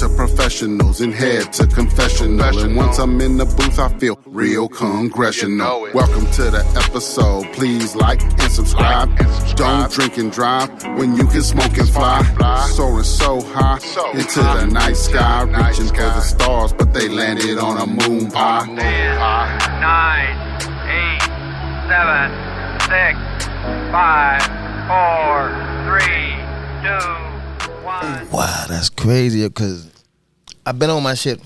to professionals and head to confessional. And once I'm in the booth, I feel real congressional. Welcome to the episode. Please like and subscribe. Don't drink and drive when you can smoke and fly. Soaring so high into the night sky, reaching for the stars, but they landed on a moon pie. 10, 9, 8, 7, 6, 5, 4, 3, 2, 1. Wow, that's crazy because I've been on my shit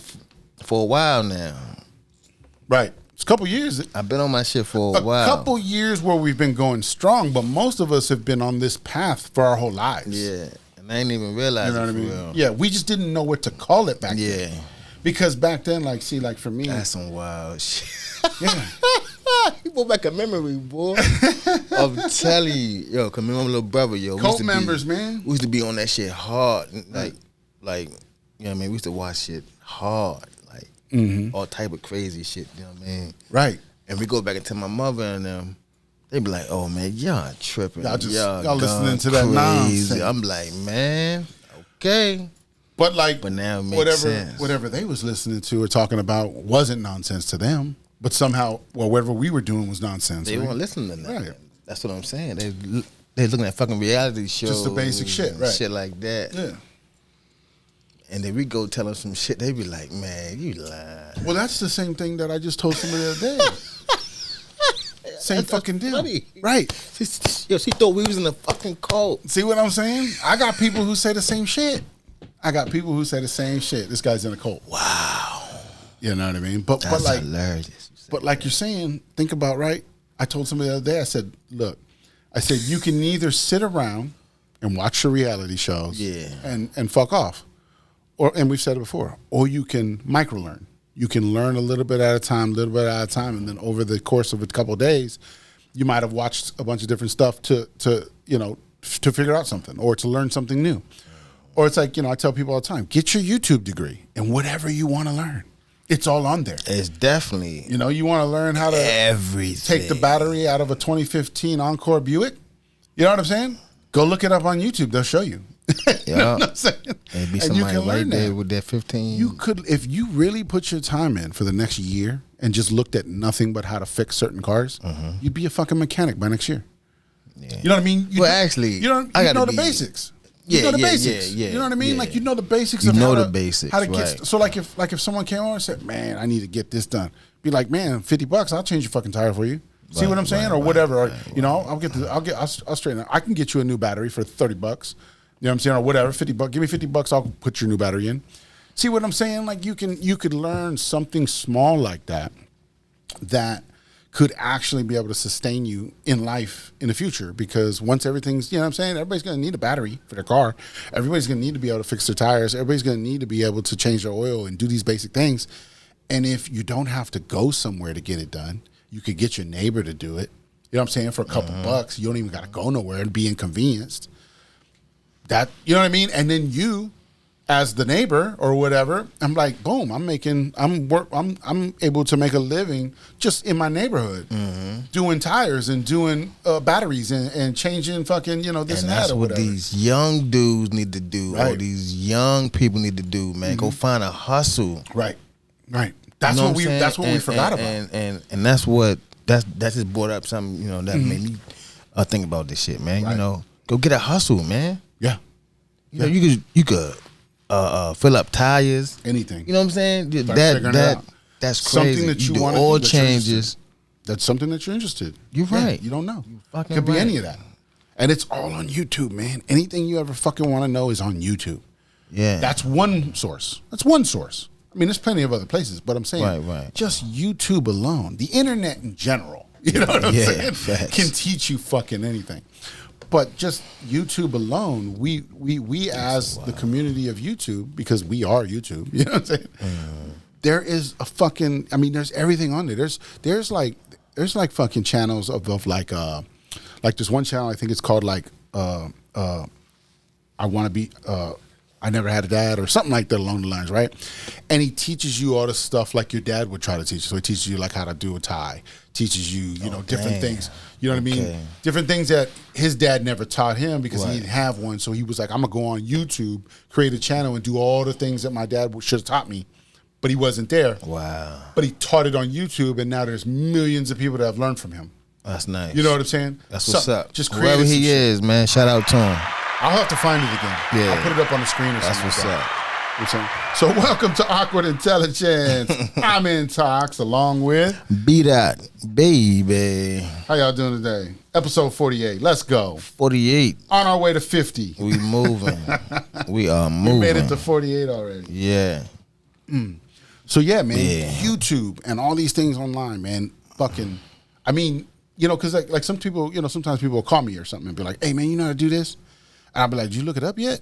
for a while now. Right. It's a couple years. I've been on my shit for a while. A couple years where we've been going strong, but most of us have been on this path for our whole lives. Yeah. And I ain't even realize You know what I mean? real. Yeah, we just didn't know what to call it back then. Yeah. Because back then, like for me. That's some wild shit. Yeah. You go back a memory, boy. I'm telling you. Yo, cause me and my little brother, yo. Cult members, man. We used to be on that shit hard. Like, you know what I mean? We used to watch shit hard. Like, all type of crazy shit, you know what I mean? Right. And we go back into my mother and them. They be like, oh, man, y'all tripping. Y'all listening to that crazy. nonsense. I'm like, man, okay. But now it makes sense. Whatever they was listening to or talking about wasn't nonsense to them. But somehow, whatever we were doing was nonsense. They right? weren't listening to that. Right. That's what I'm saying. They looking at fucking reality shows. Just the basic shit, right? Shit like that. Yeah. And then we go tell them some shit. They be like, man, you lying. Well, that's the same thing that I just told somebody the other day. Same fucking deal. Funny. Right. She thought we was in a fucking cult. See what I'm saying? I got people who say the same shit. This guy's in a cult. Wow. You know what I mean? But That's like hilarious. But like you're saying, think about, right? I told somebody the other day, I said, look, you can either sit around and watch the reality shows and fuck off. And we've said it before, or you can micro-learn. You can learn a little bit at a time, and then over the course of a couple of days, you might have watched a bunch of different stuff to figure out something or to learn something new. Or it's like, I tell people all the time, get your YouTube degree and whatever you want to learn. It's all on there. It's definitely. You want to learn how to take the battery out of a 2015 Encore Buick? You know what I'm saying? Go look it up on YouTube. They'll show you. You know what I'm saying? It'd be somebody right there with that 15. You could, if you really put your time in for the next year and just looked at nothing but how to fix certain cars, you'd be a fucking mechanic by next year. Yeah. You know what I mean? Actually, you know the basics. You know the basics. Yeah, you know what I mean? Yeah. Like you know the basics you of know how the to, basics. How to get right. So like if someone came over and said, "Man, I need to get this done," be like, "Man, $50, I'll change your fucking tire for you." See what I'm saying, or whatever, or I'll straighten it. I can get you a new battery for $30. You know what I'm saying, or whatever, $50. Give me $50, I'll put your new battery in. See what I'm saying? Like you could learn something small like that could actually be able to sustain you in life in the future, because once everything's, you know what I'm saying, everybody's going to need a battery for their car. Everybody's going to need to be able to fix their tires. Everybody's going to need to be able to change their oil and do these basic things. And if you don't have to go somewhere to get it done, you could get your neighbor to do it. You know what I'm saying? For a couple bucks, you don't even got to go nowhere and be inconvenienced. That, you know what I mean? And then you, as the neighbor or whatever, I'm like, boom, I'm able to make a living just in my neighborhood, doing tires and doing batteries and changing fucking, this and that or whatever. That's what these young dudes need to do, or these young people need to do, man. Go find a hustle. Right. That's what we forgot about. And that's what that just brought up something, that made me think about this shit, man. Right. Go get a hustle, man. Yeah. You could fill up tires, anything. You know what I'm saying? That's crazy. Something that you want to do, oil changes. That's something that you're interested. You're right. You don't know. Fucking could be right. any of that, and it's all on YouTube, man. Anything you ever fucking want to know is on YouTube. Yeah, that's one source. I mean, there's plenty of other places, but I'm saying just YouTube alone, the internet in general, you know what I'm saying, can teach you fucking anything. But just YouTube alone, we as the community of YouTube, because we are YouTube, you know what I'm saying? There is a fucking, there's everything on there. There's like fucking channels of like there's one channel, I think it's called like I want to be I never had a dad, or something like that along the lines, right? And he teaches you all the stuff like your dad would try to teach you. So he teaches you like how to do a tie, teaches you, different things. You know what I mean? Different things that his dad never taught him because he didn't have one. So he was like, I'm gonna go on YouTube, create a channel, and do all the things that my dad should have taught me. But he wasn't there. Wow. But he taught it on YouTube, and now there's millions of people that have learned from him. That's nice. You know what I'm saying? That's what's up. Just wherever he is, man. Shout out to him. I'll have to find it again. Yeah. I'll put it up on the screen or something. That's what's up. So welcome to Awkward Intelligence. I'm Intox along with BDot, baby. How y'all doing today? Episode 48. Let's go. 48. On our way to 50. We moving. We are moving. We made it to 48 already. Yeah. So yeah, man, Yeah. YouTube and all these things online, man. Fucking, I mean, because like some people, sometimes people will call me or something and be like, "Hey, man, you know how to do this?" And I'll be like, "Did you look it up yet?"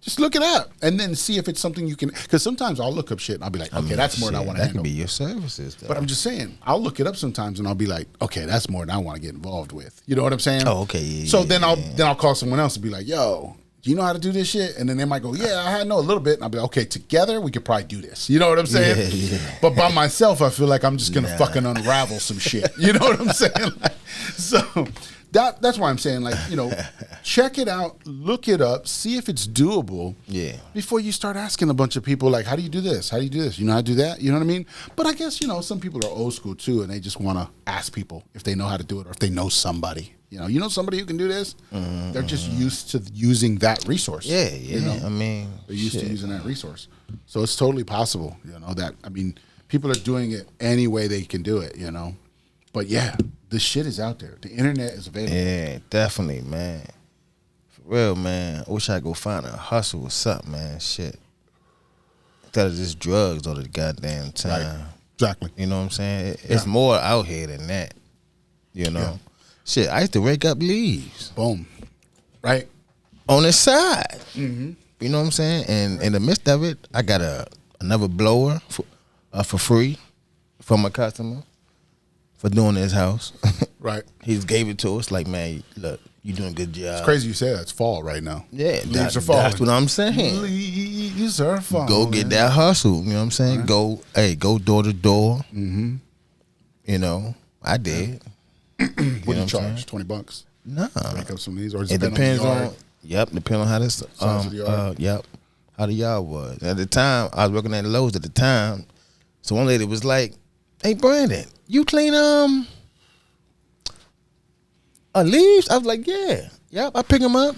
Just look it up and then see if it's something you can. Because sometimes I'll look up shit and I'll be like, "Okay, that's more than I want to handle." That can be your services, though. But I'm just saying, I'll look it up sometimes and I'll be like, "Okay, that's more than I want to get involved with." You know what I'm saying? Oh, okay. Yeah, so then I'll call someone else and be like, "Yo, do you know how to do this shit?" And then they might go, "Yeah, I know a little bit." And I'll be like, "Okay, together we could probably do this." You know what I'm saying? Yeah. But by myself, I feel like I'm just gonna fucking unravel some shit. You know what I'm saying? So that's why I'm saying, check it out, look it up, see if it's doable. Yeah. Before you start asking a bunch of people, like, how do you do this? How do you do this? You know how to do that? You know what I mean? But I guess, some people are old school too, and they just want to ask people if they know how to do it or if they know somebody. You know somebody who can do this? They're just used to using that resource. Yeah. I mean, they're used to using that resource. So it's totally possible, people are doing it any way they can do it, But yeah, the shit is out there. The internet is available. Yeah, definitely, man. For real, man. I wish I could go find a hustle or something, man. Shit. Instead of just drugs all the goddamn time. Right. Exactly. You know what I'm saying? It's more out here than that. Yeah. Shit, I used to rake up leaves. Boom. Right? On the side. Mm-hmm. You know what I'm saying? And in the midst of it, I got another blower for free from a customer for doing his house. Right. He just gave it to us like, man, look, you doing a good job. It's crazy you say that. It's fall right now. Yeah, Leaves are falling. that's what I'm saying. Leaves are falling. Go get that hustle. You know what I'm saying? Right. Go door to door. Mm-hmm. I did. What do you charge? saying? $20? Nah. Make up some of these, or It depends on. Depending on how this. Size of the yard. How the yard was. At the time, I was working at Lowe's at the time. So one lady was like, "Hey, Brandon, you clean leaves?" I was like, "Yeah, yep, I pick them up."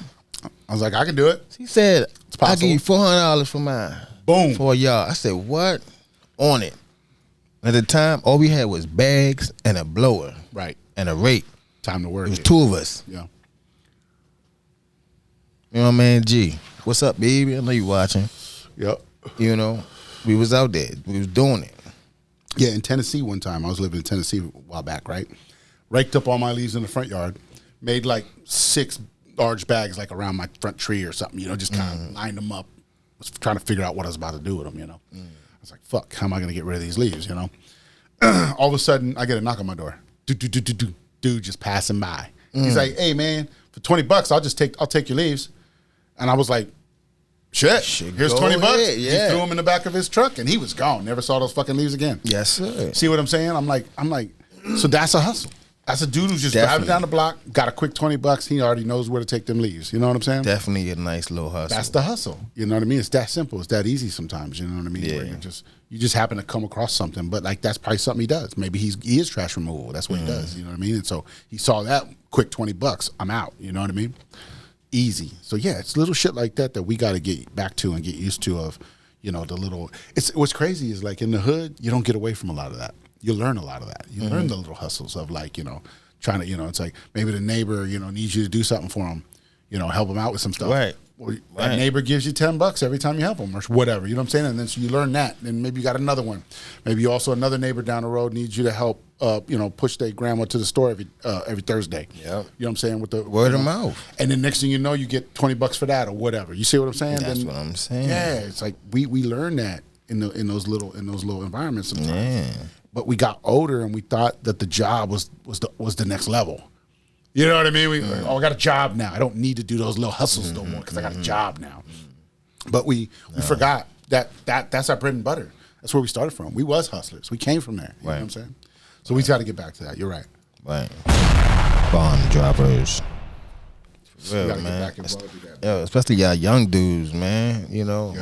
I was like, I can do it. She said, possible. "I'll give you $400 for mine." Boom. For a yard. I said, "What?" On it. At the time, all we had was bags and a blower. Right. And a rake. Time to work. It was two of us. Yeah. You know what I mean? G, what's up, baby? I know you watching. Yep. We was out there. We was doing it. Yeah, in Tennessee one time, I was living in Tennessee a while back, right? Raked up all my leaves in the front yard, made like 6 large bags like around my front tree or something, just kind of lined them up. Was trying to figure out what I was about to do with them, I was like, fuck, how am I going to get rid of these leaves, All of a sudden, I get a knock on my door. Dude just passing by. He's like, "Hey, man, for $20, I'll take your leaves." And I was like, shit, here's go $20. ahead, He yeah. threw them in the back of his truck and he was gone. Never saw those fucking leaves again. Yes, sir. See what I'm saying? I'm like, so that's a hustle. That's a dude who's just driving down the block, got a quick $20. He already knows where to take them leaves. You know what I'm saying? Definitely a nice little hustle. That's the hustle. You know what I mean? It's that simple. It's that easy sometimes. You know what I mean? Yeah. Where you just happen to come across something, but like that's probably something he does. Maybe he is trash removal. That's what he does. You know what I mean? And so he saw that quick $20. I'm out. You know what I mean? Easy. So yeah, it's little shit like that we got to get back to and get used to. Of the little. It's what's crazy is like in the hood, you don't get away from a lot of that. You learn a lot of that. You learn the little hustles of like trying to it's like maybe the neighbor needs you to do something for him. Help him out with some stuff. Right. Or that neighbor gives you $10 every time you help them or whatever. You know what I'm saying? And then so you learn that. Then maybe you got another one. Maybe also another neighbor down the road needs you to help, push their grandma to the store every Thursday. Yep. You know what I'm saying? With the Word of mouth. And then next thing you know, you get $20 for that or whatever. You see what I'm saying? That's what I'm saying. Yeah, it's like we learn that in those little environments sometimes. Yeah. But we got older and we thought that the job was the next level. You know what I mean? I got a job now. I don't need to do those little hustles no more because I got a job now. But we forgot that's our bread and butter. That's where we started from. We was hustlers. We came from there. You know what I'm saying? So we got to get back to that. You're right. Right. Bomb droppers. We Real, got to get man. back involved with that. Yo, especially y'all young dudes, man. You know,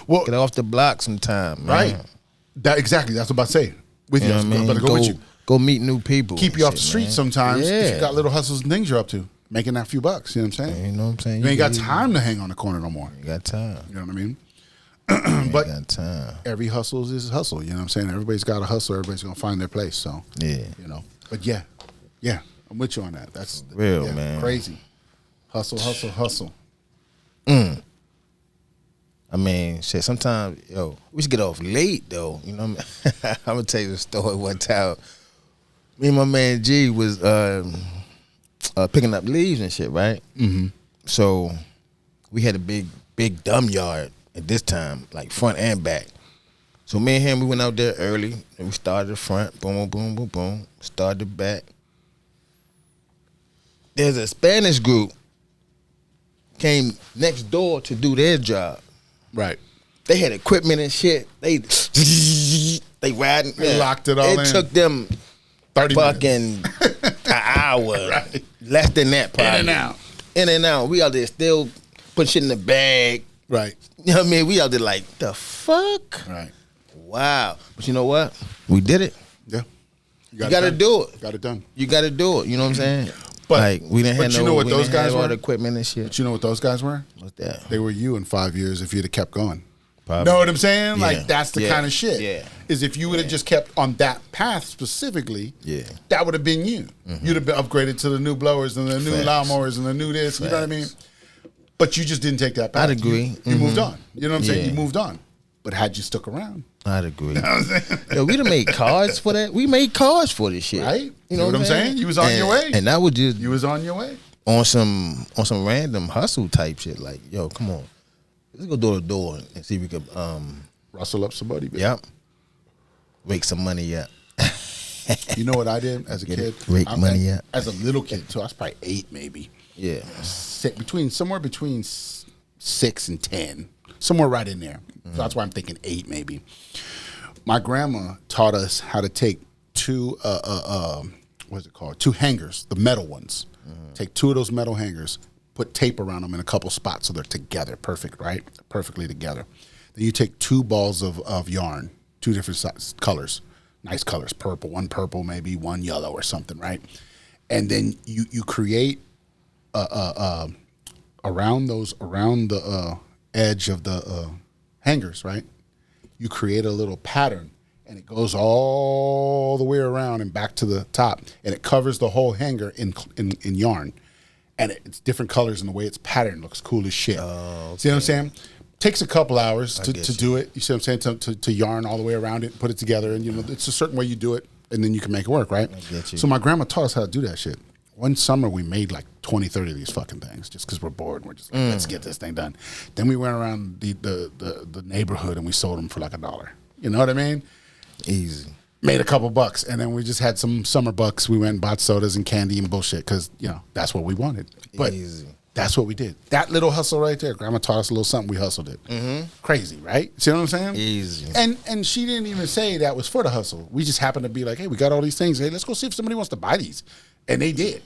Well, get off the block sometime, man. right. Exactly. That's what I'm about to say. With You know what I mean? Better go with you. Go meet new people. Keep and you off the shit, street man. sometimes if Yeah. you got little hustles and things you're up to. Making that few bucks. You know what I'm saying? You know what I'm saying? You ain't got time to hang on the corner no more. You got time. You know what I mean? You But got time. every hustle is a hustle. You know what I'm saying? Everybody's got a hustle. Everybody's going to find their place. So, Yeah. you know. But yeah, I'm with you on that. That's Real, man. Crazy. Hustle. I mean, shit, sometimes, yo, we should get off late, though. You know what I mean? I'm going to tell you a story one time. Me and my man G was picking up leaves and shit, right? Mm-hmm. So we had a big dumb yard at this time, like front and back. So me and him, we went out there early, and we started the front, boom, boom, boom, boom, started the back. There's a Spanish group came next door to do their job. Right. They had equipment and shit. They riding. They locked it all in. It took them 30 fucking an hour. Right. Less than that, probably. In and out. We out there still putting shit in the bag. Right. You know what I mean? We out there like, the fuck? Right. Wow. But you know what? We did it. Yeah. You gotta do it. Got it done. You gotta do it. You know what I'm saying? But like we didn't have you know what we those didn't guys have all were? the equipment and shit. But you know what those guys were? What's that? They were you in 5 years if you'd have kept going. Probably. Know what I'm saying? Yeah. Like that's the Yeah. kind of shit. Yeah. Is if you would have just kept on that path specifically, Yeah. that would have been you. You'd have been upgraded to the new blowers and the new Facts. lawnmowers and the new this. You know what I mean? But you just didn't take that path. I'd agree. You moved on. You know what I'm saying? Yeah. You moved on. But had you stuck around, I'd agree. Yo, we done made cards for that. We made cards for this shit. right? You know what I'm saying? You was on your way. And that was just You was on your way. on some random hustle type shit. Like, yo, come on. Let's go door to door and see if we could Rustle up somebody. Baby. yep. Rake some money up. You know what I did as a kid? Rake money up. As a little kid, too. I was probably 8 maybe. Yeah. Somewhere between 6 and 10, somewhere right in there. So that's why I'm thinking 8 maybe. My grandma taught us how to take two what's it called? 2 hangers, the metal ones. Take 2 of those metal hangers, put tape around them in a couple spots so they're together, perfect, right? Perfectly together. Then you take 2 balls of yarn, 2 different colors, nice colors, one purple maybe, one yellow or something, right? And then you create around the edge of the hangers, right? You create a little pattern, and it goes all the way around and back to the top, and it covers the whole hanger in yarn, and it's different colors, and the way it's patterned looks cool as shit. Oh, okay. See what I'm saying? Takes a couple hours to get you. do it. You see what I'm saying? To yarn all the way around it, put it together, and it's a certain way you do it, and then you can make it work, right? I get you. So my grandma taught us how to do that shit. One summer we made like 20, 30 of these fucking things just because we're bored and we're just like, let's get this thing done. Then we went around the neighborhood and we sold them for like $1. You know what I mean? Easy. Made a couple bucks, and then we just had some summer bucks. We went and bought sodas and candy and bullshit because, that's what we wanted. But Easy. that's what we did. That little hustle right there, grandma taught us a little something, we hustled it. Crazy, right? See what I'm saying? Easy. And she didn't even say that was for the hustle. We just happened to be like, hey, we got all these things. Hey, let's go see if somebody wants to buy these. And they did.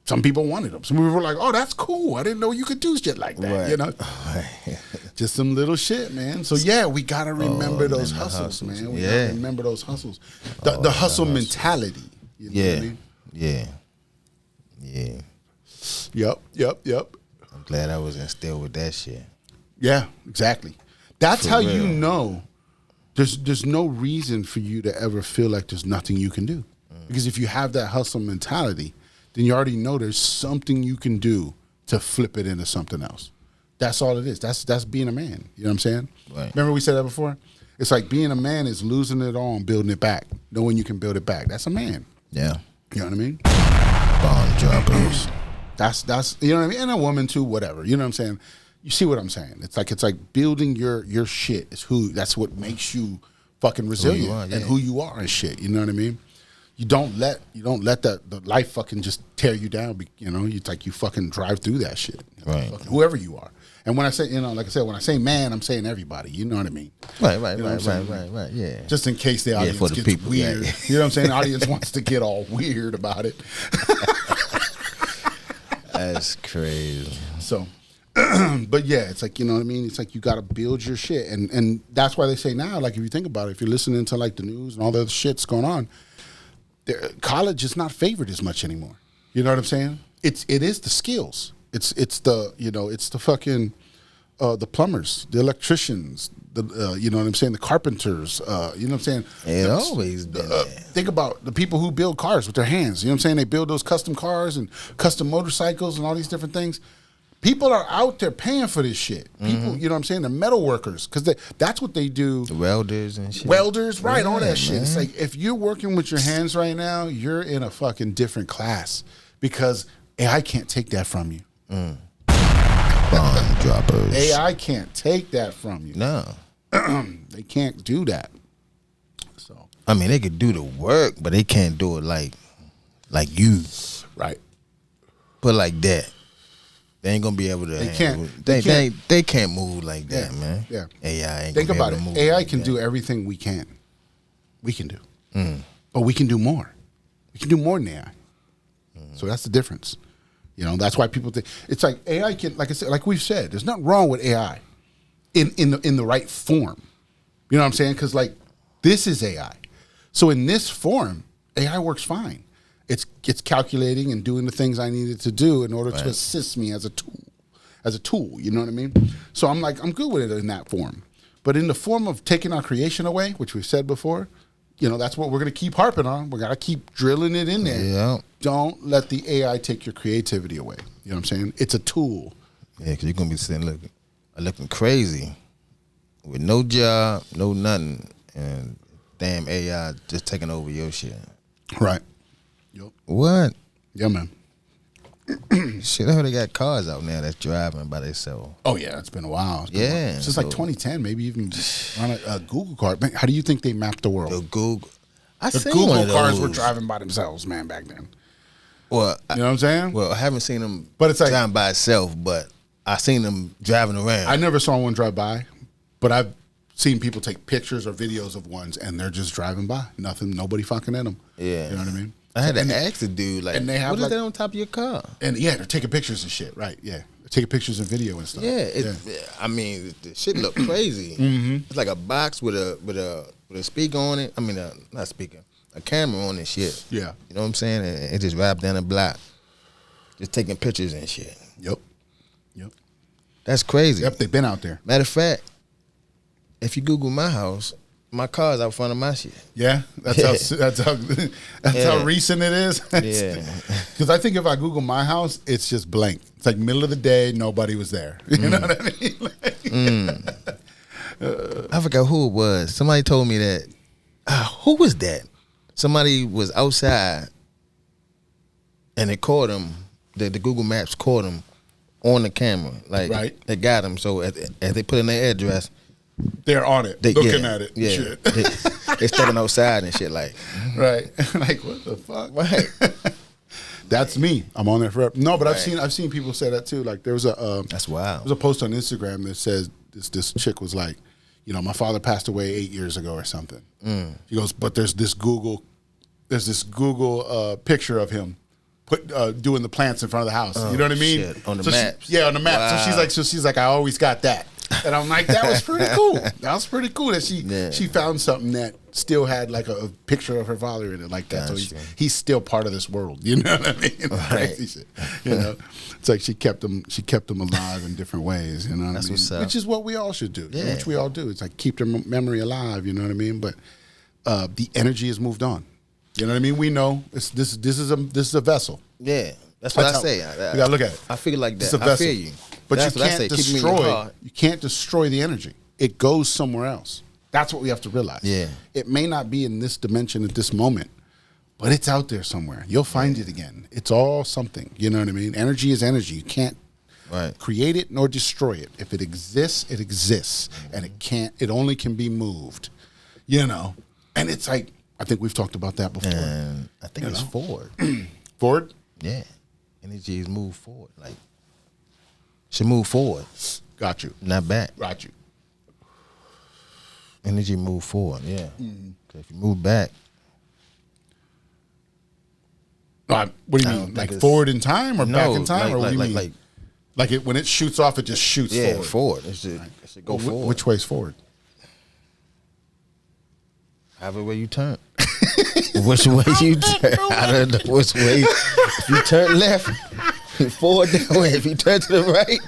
Some people wanted them. Some people were like, oh, that's cool. I didn't know you could do shit like that, Right. Just some little shit, man. So, yeah, we got to remember those hustles, man. We got to remember those hustles. The hustle mentality. You know what I mean? Yeah. Yep. I'm glad I was instilled with that shit. Yeah, exactly. That's For how real. you know there's no reason for you to ever feel like there's nothing you can do. Because if you have that hustle mentality, then you already know there's something you can do to flip it into something else. That's all it is. That's being a man. You know what I'm saying? Right. Remember we said that before? It's like being a man is losing it all and building it back, knowing you can build it back. That's a man. Yeah. You know what I mean? Bomb droppers. That's you know what I mean? And a woman too, whatever. You know what I'm saying? You see what I'm saying? It's like building your shit is that's what makes you fucking resilient are, and who you are and shit. You know what I mean? you don't let the life fucking just tear you down. You know, it's like you fucking drive through that shit. You know, Right. fucking whoever you are. And when I say, you know, like I said, when I say man, I'm saying everybody. You know what I mean? Right. You know what I'm saying? Right. Yeah. Just in case the audience for the gets people, weird. yeah. You know what I'm saying? The audience wants to get all weird about it. That's crazy. So, but yeah, it's like, you know what I mean? It's like you got to build your shit. And that's why they say now, like if you think about it, if you're listening to like the news and all the other shit's going on, college is not favored as much anymore. You know what I'm saying? It is the skills. It's the, you know, it's the fucking, the plumbers, the electricians, you know what I'm saying? The carpenters, you know what I'm saying? It always been there. Think about the people who build cars with their hands. You know what I'm saying? They build those custom cars and custom motorcycles and all these different things. People are out there paying for this shit. People, you know what I'm saying? The metal workers, because that's what they do. The welders and shit. Welders, right, all that shit. Man. It's like if you're working with your hands right now, you're in a fucking different class because AI can't take that from you. Bomb droppers. AI can't take that from you. No. They can't do that. So, I mean, they could do the work, but they can't do it like you. right. Put it like that. They ain't gonna be able to. They handle can't. it. They can't move like that, Yeah, man. yeah. AI ain't Think gonna about be it. able to move AI like can that. do everything we can do. But we can do more. We can do more than AI. So that's the difference. You know, that's why people think it's like AI can, like I said, like we've said, there's nothing wrong with AI in the right form. You know what I'm saying? Because like this is AI. So in this form, AI works fine. It's calculating and doing the things I needed to do in order to assist me as a tool. You know what I mean? So I'm good with it in that form. But in the form of taking our creation away, which we've said before, you know, that's what we're going to keep harping on. We got to keep drilling it in there. Yeah. Don't let the AI take your creativity away. You know what I'm saying? It's a tool. Yeah, because you're gonna be sitting looking crazy with no job, no nothing, and damn AI just taking over your shit. Right. Yep. What? Yeah, man. Shit, I heard they got cars out now that's driving by themselves. Oh, yeah. It's been a while. It's been a while. Yeah, Since like so- 2010, maybe even on a Google car. Man, how do you think they mapped the world? The Google. I The seen Google one of cars were those. driving by themselves, man, back then. Well, You know what I'm saying? well, I haven't seen them But it's like- driving by itself, but I seen them driving around. I never saw one drive by, but I've seen people take pictures or videos of ones, and they're just driving by. Nobody fucking in them. Yeah. You know what I mean? I had to And- ask the dude, like, and they have, what is like- that on top of your car? And yeah, they're taking pictures and shit, right? Yeah, they're taking pictures and video and stuff. Yeah, I mean, the shit look crazy. It's like a box with a speaker on it. I mean, not speaker, a camera on it. Shit. Yeah. You know what I'm saying? And it just wrapped down the block, just taking pictures and shit. Yep. That's crazy. Yep. They've been out there. Matter of fact, if you Google my house, my car's out front of my shit. Yeah. That's how recent it is. Yeah. Because I think if I Google my house, it's just blank. It's like middle of the day, nobody was there. You know what I mean? I forgot who it was. Somebody told me that. Who was that? Somebody was outside, and they caught him. The Google Maps caught him on the camera. Like, Right. they got him. So as they put in their address, They're on it, looking at it. Yeah, Shit. they stepping outside and shit. Like, Right. Like, what the fuck? right? That's me. I'm on there forever. No, but Right. I've seen people say that too. Like there was a That's there wild. was a post on Instagram that says this chick was like, you know, my father passed away 8 years ago or something. She goes, but there's this Google picture of him doing the plants in front of the house. You know what I mean? shit. On the So maps. yeah, on the map. Wow. So she's like, I always got that. And I'm like, that was pretty cool. That was pretty cool that Yeah. she found something that still had like a picture of her father in it like that. Gotcha. So he's still part of this world. You know what I mean? It's crazy shit. You know, it's like she kept him alive in different ways. You know what That's I mean? what's up. Which is what we all should do. Yeah. Which we all do. It's like keep their memory alive. You know what I mean? But the energy has moved on. You know what I mean? We know this is a vessel. Yeah, that's what That's I say. how- you gotta look at it. I feel like It's that. a I vessel. feel you. But That's you what I can't say. Keep me in your destroy. car. You can't destroy the energy. It goes somewhere else. That's what we have to realize. Yeah. It may not be in this dimension at this moment, but it's out there somewhere. You'll find it again. It's all something. You know what I mean? Energy is energy. You can't Right. create it nor destroy it. If it exists, it exists, and it only can be moved. You know, and it's like I think we've talked about that before. And I think it's forward. Forward? Yeah. Energy is move forward. Like, should move forward. Got you. Not back. Got you. Energy move forward, yeah. If you move back. What do you mean? Like forward in time or back in time? Or what do you mean? Like when it shoots off, it just shoots forward? Yeah, forward. It should go forward. Which way's forward? However way you turn. Which way you turn. I don't know which way. If you turn left, forward that way. If you turn to the right,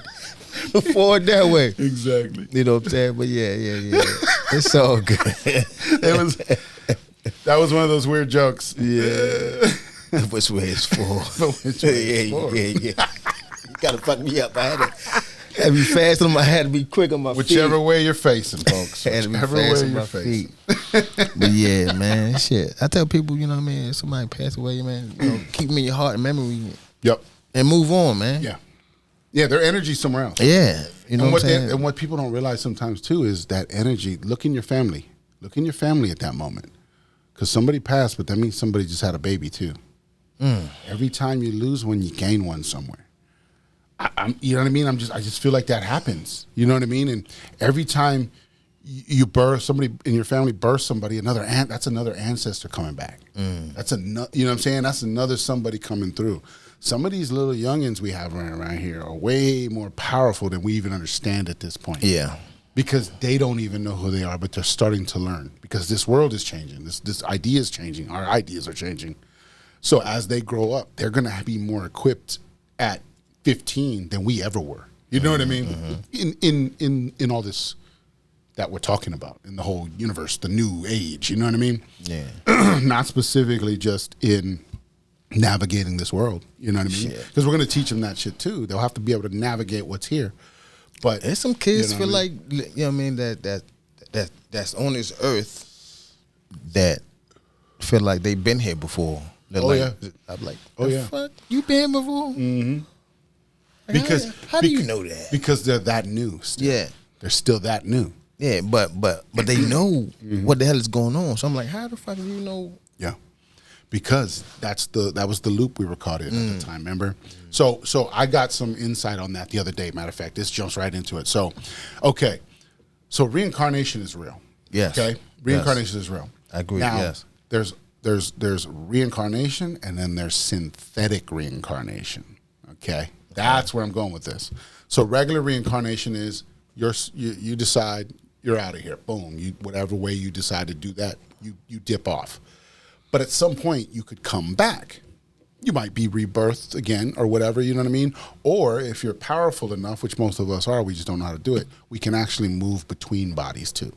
forward that way. Exactly. You know what I'm saying? But yeah. It's all good. That was one of those weird jokes. Yeah. Which way is forward? Yeah. You gotta fuck me up. I had to be fast on my. I had to be quick on my feet. Whichever way you're facing, folks. Whichever way you're facing. But yeah, man, shit. I tell people, you know what I mean. If somebody pass away, man, keep them in your heart and memory. Yep. And move on, man. Yeah, their energy's somewhere else. Yeah, you know what I'm saying. And what people don't realize sometimes too is that energy. Look in your family. Look in your family at that moment, because somebody passed, but that means somebody just had a baby too. Every time you lose one, you gain one somewhere. You know what I mean? I just feel like that happens. You know what I mean? And every time you birth somebody in your family, birth somebody, that's another ancestor coming back. That's another. You know what I'm saying? That's another somebody coming through. Some of these little youngins we have running around here are way more powerful than we even understand at this point. Yeah. Because they don't even know who they are, but they're starting to learn. Because this world is changing. This idea is changing. Our ideas are changing. So as they grow up, they're going to be more equipped at 15 than we ever were. You know what I mean? In all this that we're talking about, in the whole universe, the new age. You know what I mean? Yeah. Not specifically just in navigating this world. You know what I mean? Because we're going to teach them that shit too. They'll have to be able to navigate what's here. But there's some kids feel like, you know what I mean, that's on this earth that feel like they've been here before. They're I'm like, fuck? You been here before? Mm-hmm. Because how do you know that? Because they're that new still. Yeah. They're still that new. Yeah, but they know what the hell is going on. So I'm like, how the fuck do you know? Yeah. Because that was the loop we were caught in at the time, remember? So I got some insight on that the other day. Matter of fact, this jumps right into it. So, okay. So reincarnation is real. Yes. Okay? Reincarnation is real. I agree, now, yes. There's reincarnation, and then there's synthetic reincarnation. Okay? That's where I'm going with this. So regular reincarnation is you decide you're out of here. Boom. Whatever way you decide to do that, you dip off. But at some point, you could come back. You might be rebirthed again or whatever, you know what I mean? Or if you're powerful enough, which most of us are, we just don't know how to do it, we can actually move between bodies too.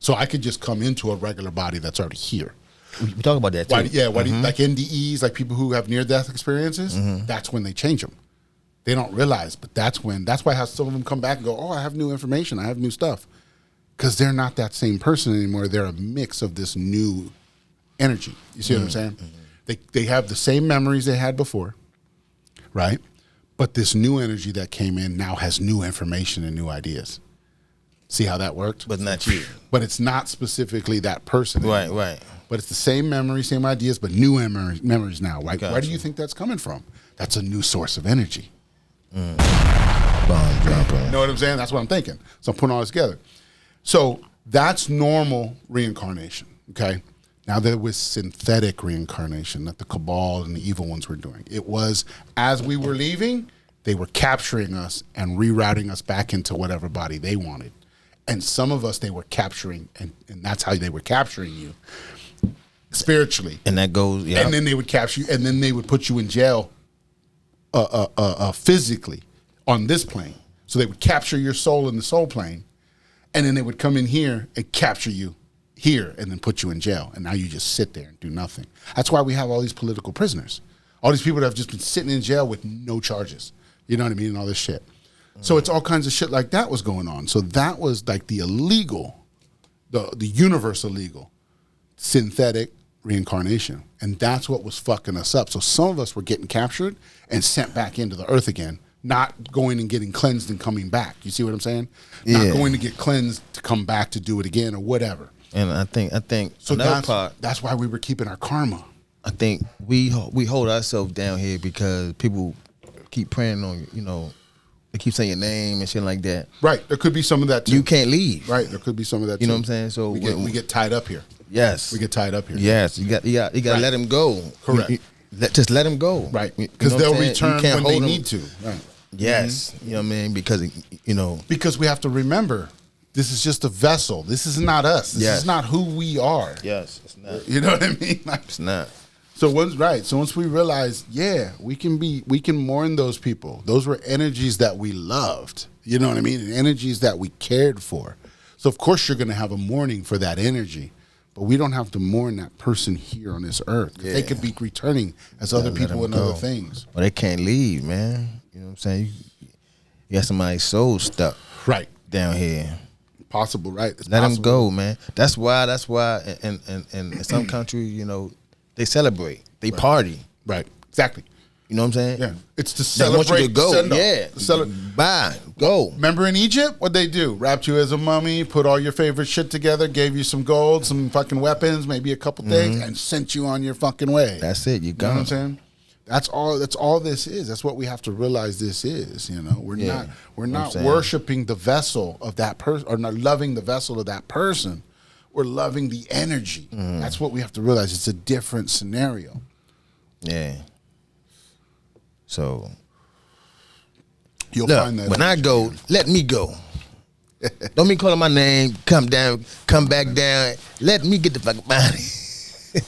So I could just come into a regular body that's already here. We talk about that too. Like NDEs, like people who have near-death experiences, that's when they change them. They don't realize, but that's why some of them come back and go, oh, I have new information, I have new stuff. Because they're not that same person anymore. They're a mix of this new energy. You see what I'm saying? They have the same memories they had before, right? But this new energy that came in now has new information and new ideas. See how that worked? But not you. But it's not specifically that person anymore. Right. But it's the same memory, same ideas, but new memories now. Right? Where do you think that's coming from? That's a new source of energy. Bomb dropping. You know what I'm saying? That's what I'm thinking. So I'm putting all this together. So that's normal reincarnation, okay? Now there was synthetic reincarnation that the cabal and the evil ones were doing. It was, as we were leaving, they were capturing us and rerouting us back into whatever body they wanted. And some of us they were capturing, and that's how they were capturing you, spiritually. And that goes, yeah. And then they would capture you, and then they would put you in jail physically on this plane. So they would capture your soul in the soul plane, and then they would come in here and capture you here and then put you in jail. And now you just sit there and do nothing. That's why we have all these political prisoners. All these people that have just been sitting in jail with no charges. You know what I mean? And all this shit. So it's all kinds of shit like that was going on. So that was like the illegal, the universe illegal, synthetic reincarnation. And that's what was fucking us up. So some of us were getting captured and sent back into the earth again, not going and getting cleansed and coming back. You see what I'm saying? Not going to get cleansed to come back to do it again or whatever. And I think So another part. that's why we were keeping our karma. I think we hold ourselves down here because people keep preying on you. You know, they keep saying your name and shit like that. Right. There could be some of that too. You can't leave. Right. There could be some of that too. You know what I'm saying? So we get tied up here. Yes. We get tied up here. Yes. You got to let him go. Correct. Just let him go. Right. Because they'll return when they need to. Right. Yes. You know what I mean? Because, you know. Because we have to remember, this is just a vessel. This is not us. This is not who we are. Yes. It's not. You know what I mean? Like, it's not. So once we realize, we can mourn those people. Those were energies that we loved. You know what I mean? And energies that we cared for. So of course you're going to have a mourning for that energy, but we don't have to mourn that person here on this earth. Yeah. They could be returning as other people and other things. Well, they can't leave, man. You know what I'm saying? You got somebody's soul stuck down here. Possible, right? Let them go, man. That's why in some countries, you know, they celebrate. They party. Right. Exactly. You know what I'm saying? Yeah. It's to celebrate. They want you to go. Bye. Go. Remember in Egypt, what'd they do? Wrapped you as a mummy, put all your favorite shit together, gave you some gold, some fucking weapons, maybe a couple things, and sent you on your fucking way. That's it. You know what I'm saying? That's all this is. That's what we have to realize this is, you know. We're not worshiping the vessel of that person, or not loving the vessel of that person. We're loving the energy. That's what we have to realize. It's a different scenario. Yeah. So you'll find that when I go, let me go. Don't be calling my name. Come down. Come back down. Let me get the fuck out of here.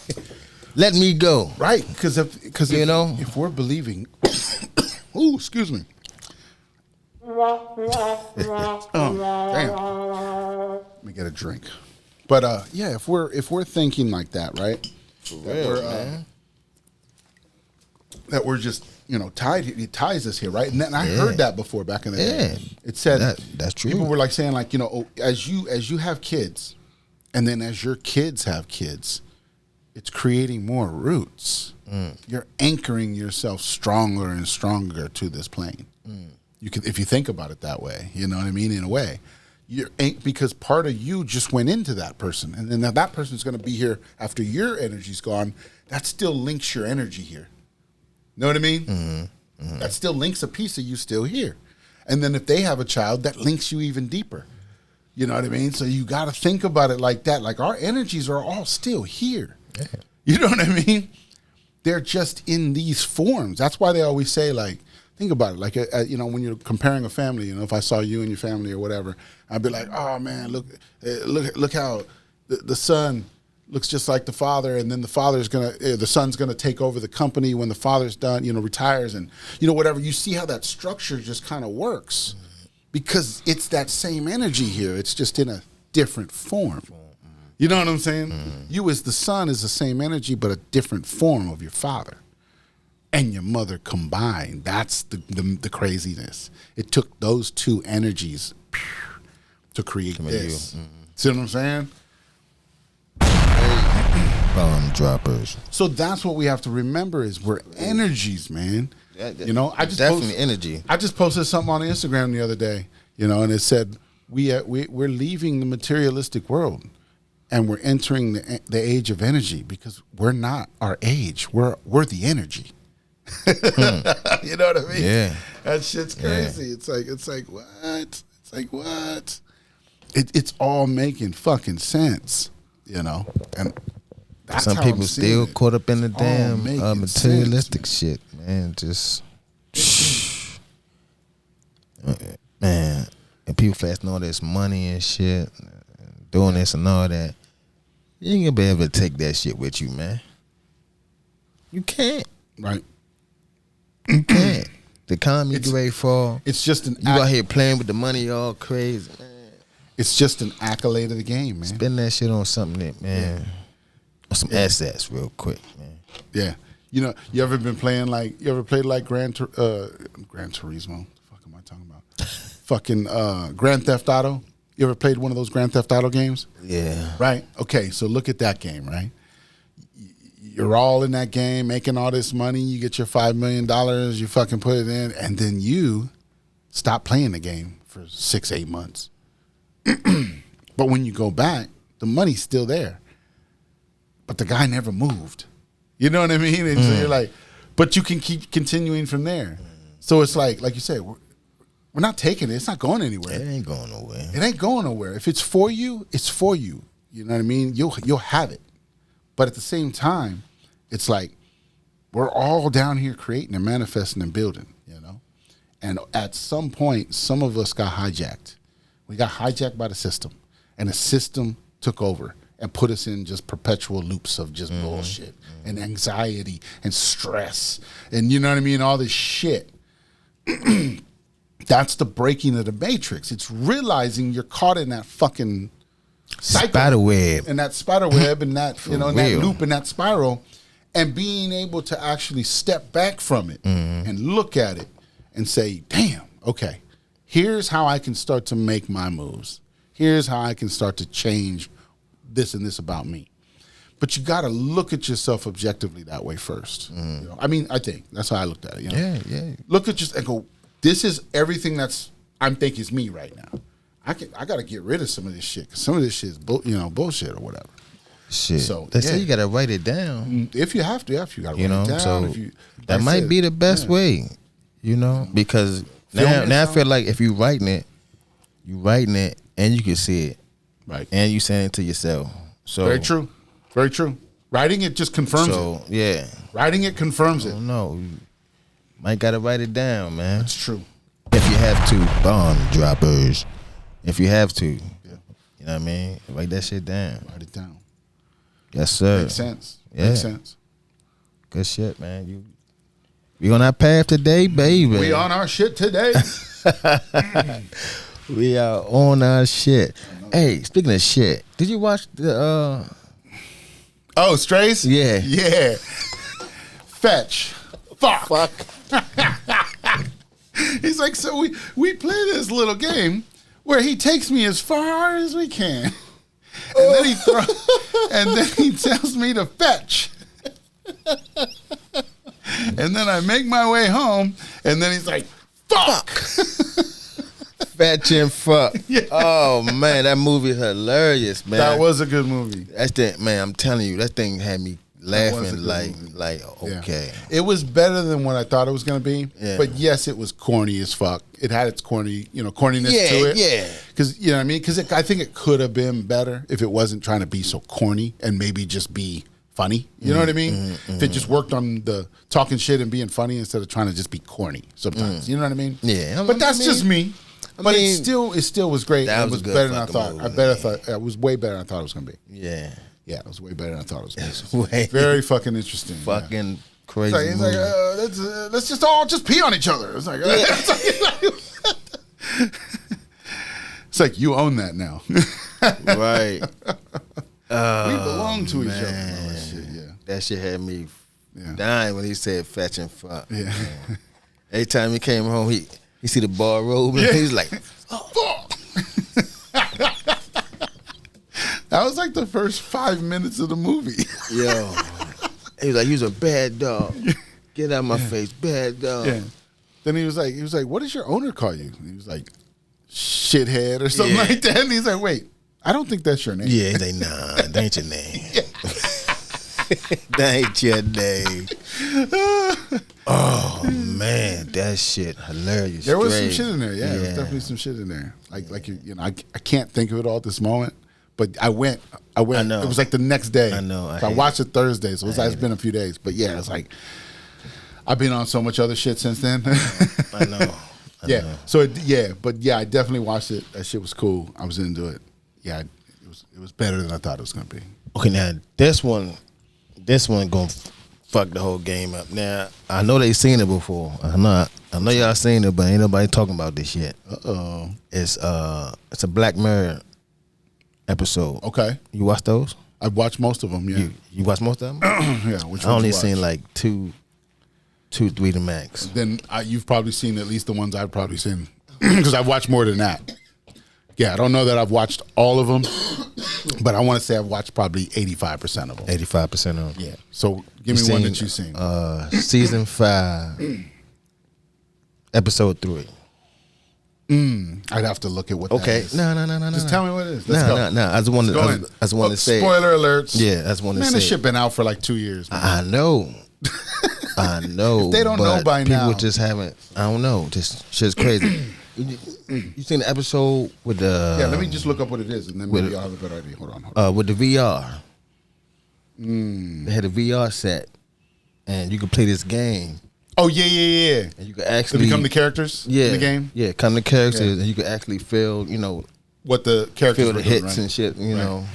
Let me go. Right? Because if we're believing, ooh, excuse me. Oh, damn. Let me get a drink. But if we're thinking like that, right? That we're just tied. It ties us here, right? And I heard that before back in the day. It said that's true. People were like saying like as you have kids, and then as your kids have kids, it's creating more roots. You're anchoring yourself stronger and stronger to this plane. You can, if you think about it that way, you know what I mean. In a way, because part of you just went into that person, and then that person's going to be here after your energy's gone. That still links your energy here. Know what I mean? That still links a piece of you still here. And then if they have a child, that links you even deeper. You know what I mean? So you got to think about it like that. Like our energies are all still here. Yeah. You know what I mean? They're just in these forms. That's why they always say, like, think about it. Like, when you're comparing a family, if I saw you and your family or whatever, I'd be like, oh, man, look how the son looks just like the father, and then the son's gonna take over the company when the father's done, retires, and whatever. You see how that structure just kind of works because it's that same energy here. It's just in a different form. You know what I'm saying? You as the son is the same energy, but a different form of your father and your mother combined. That's the craziness. It took those two energies to create this. See what I'm saying? Bomb droppers. So that's what we have to remember is we're energies, man. I just definitely energy. I just posted something on Instagram the other day, and it said we're leaving the materialistic world and we're entering the age of energy because we're not our age. We're the energy. You know what I mean? Yeah. That shit's crazy. Yeah. It's like what? It's like what? It's all making fucking sense, and that's some how people I'm still it. caught up in the It's damn all making materialistic sense, shit, man. Just man, and people flashing all this money and shit, and doing this and all that. You ain't gonna be able to take that shit with you, man. You can't. Right. You can't. The economy get ready to fall. It's just you out here playing with the money all crazy, man. It's just an accolade of the game, man. Spend that shit on something that, man, on some assets real quick, man. Yeah. You ever been playing you ever played like Gran Turismo? What the fuck am I talking about? Fucking Grand Theft Auto? You ever played one of those Grand Theft Auto games? Yeah. Right? Okay, so look at that game, right? You're all in that game, making all this money. You get your $5 million, you fucking put it in, and then you stop playing the game for 6-8 months. But when you go back, The money's still there. But the guy never moved. You know what I mean? And so you're like, but you can keep continuing from there. So it's like you said, we're not taking it. It's not going anywhere. It ain't going nowhere. It ain't going nowhere. If it's for you, it's for you. You know what I mean? You'll have it. But at the same time, it's like we're all down here creating and manifesting and building, you know? And at some point, some of us got hijacked. We got hijacked by the system. And the system took over and put us in just perpetual loops of just bullshit and anxiety and stress. And you know what I mean? All this shit. That's the breaking of the matrix. It's realizing you're caught in that fucking cycle. Spider web. And that spider web and that, you know, and that real. loop and that spiral. And being able to actually step back from it and look at it and say, damn, okay, here's how I can start to make my moves. Here's how I can start to change this and this about me. But you got to look at yourself objectively that way first. You know? I mean, I think that's how I looked at it. You know? Yeah. Look at just and go, this is everything I'm thinking is me right now. I got to get rid of some of this shit because some of this shit is bullshit or whatever. Shit. So, they say you got to write it down. If you have to, if you got to You write know, it down. so if you, that like I might said, be the best way, you know, because now I feel like if you writing it and you can see it, right? and you saying it to yourself. So Very true. Very true. Writing it just confirms it. Yeah. Writing it confirms it. No, you might got to write it down, man. It's true. If you have to, bomb droppers. If you have to, you know what I mean? Write that shit down. Write it down. Yes, sir. Makes sense. Yeah. Makes sense. Good shit, man. We on our path today, baby. We on our shit today. We are on our shit. Hey, speaking of shit, did you watch the Oh, Strays? Yeah. Yeah. Fetch. Fuck. He's like, so we play this little game where he takes me as far as we can. And then he tells me to fetch. And then I make my way home, and then he's like, fuck. Fetch and Fuck? Yeah. Oh man, that movie hilarious, man. That was a good movie. That thing, man. I'm telling you, that thing had me was a laughing good like Yeah. okay. It was better than what I thought it was going to be. Yeah. But yes, it was corny as fuck. It had its corniness Yeah, to it. yeah. Because, you know what I mean? Because I think it could have been better if it wasn't trying to be so corny and maybe just be funny. You know what I mean? If it just worked on the talking shit and being funny instead of trying to just be corny sometimes. You know what I mean? Yeah. But that's just me. But mean, it still was great. that It was was a good better than I fucking thought. movie, It was way better than I thought it was going to be. Yeah. Yeah, it was way better than I thought it was going It's to be. way Very fucking interesting. yeah. fucking crazy. It's like, let's just all just pee on each other. It's like, it's like you own that now. right. We belong to each other. and all that shit, yeah. That shit had me Yeah. dying when he said fetch and fuck. Yeah. Every time he came home, he see the bar robe and he's like, Fuck. That was like the first 5 minutes of the movie. yo. He was like, you's a bad dog. Get out of my face, bad dog. Yeah. Then he was like, what does your owner call you? And he was like, shithead or something Yeah. like that. And he's like, wait, I don't think that's your name. Yeah, he's like, nah, that ain't your name. That ain't your name. Oh man, that shit hilarious. There was some Straight. shit in there. Yeah, there was definitely some shit in there. Like you know, I can't think of it all at this moment. But I went. I know. It was like the next day. I know. So I watched it Thursday, so it's been a few days. But yeah, it's like I've been on so much other shit since then. I know. Yeah. know. So I definitely watched it. That shit was cool. I was into it. Yeah, it was better than I thought it was gonna be. Okay, now this one gonna fuck the whole game up. Now I know they seen it before. I know y'all seen it, but ain't nobody talking about this yet. It's a Black Mirror episode. Okay. You watch those? I've watched most of them. Yeah. You watch most of them? Yeah. Which I only ones you seen watched? like two, three the max. Then you've probably seen at least the ones I've probably seen because I've watched more than that. Yeah, I don't know that I've watched all of them, but I want to say I've watched probably 85% of them. 85% of them. Yeah. So give me one that you've seen. Season 5, episode 3. I'd have to look at what that Okay. is. No. Just tell me what it is. Let's go. No. I just want to say. Spoiler alerts. Yeah, I just want to say. Man, this shit been out for like 2 years. Man. I know. I know. They don't know by now. People just haven't. I don't know. This shit's crazy. You seen the episode with the? Yeah, let me just look up what it is, and then maybe I'll have a better idea. Hold on. With the VR. They had a VR set, and you could play this game. Oh yeah. And you could actually to become the characters in the game. Yeah, come the characters, and you could actually feel, what the characters feel the were hits doing, right? and shit. You know.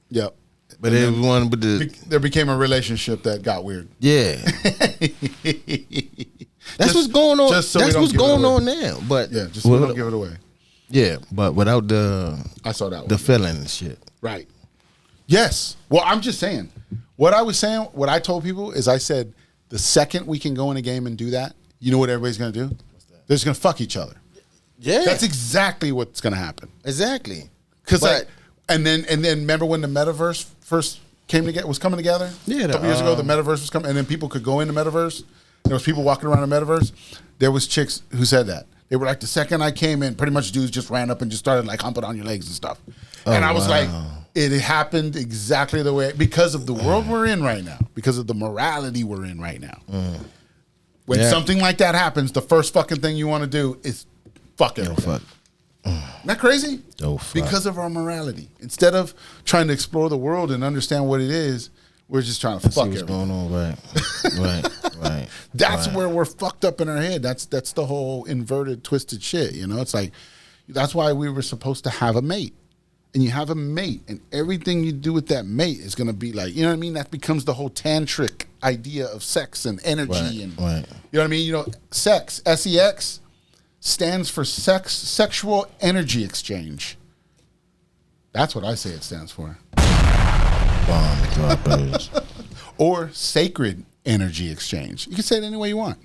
Yep. But it was one with the. There became a relationship that got weird. Yeah. That's what's going on. Just so that's we don't what's give it going away. on now. But Yeah, just so we don't give it away. Yeah, but without the I saw that one. the feeling and shit. Right. Yes. Well, I'm just saying. What I told people is I said the second we can go in a game and do that, you know what everybody's going to do? They're just going to fuck each other. Yeah. That's exactly what's going to happen. Exactly. Because and then remember when the metaverse first was coming together? Yeah. A couple years ago, the metaverse was coming, and then people could go in the metaverse. There was people walking around the metaverse. There was chicks who said that. They were like, the second I came in, pretty much dudes just ran up and just started like humping on your legs and stuff. And I was like, it happened exactly the way, because of the world we're in right now, because of the morality we're in right now. When something like that happens, the first fucking thing you want to do is fuck everything. Fuck. Isn't that crazy? Fuck. Because of our morality. Instead of trying to explore the world and understand what it is, we're just trying to fuck what's everything. going on, right. That's where we're fucked up in our head. That's the whole inverted, twisted shit. It's like, that's why we were supposed to have a mate. And you have a mate, and everything you do with that mate is going to be like, you know what I mean? That becomes the whole tantric idea of sex and energy. Right. You know what I mean? Sex, SEX, stands for sexual energy exchange. That's what I say it stands for. Bomb droppers. Or sacred energy exchange. You can say it any way you want.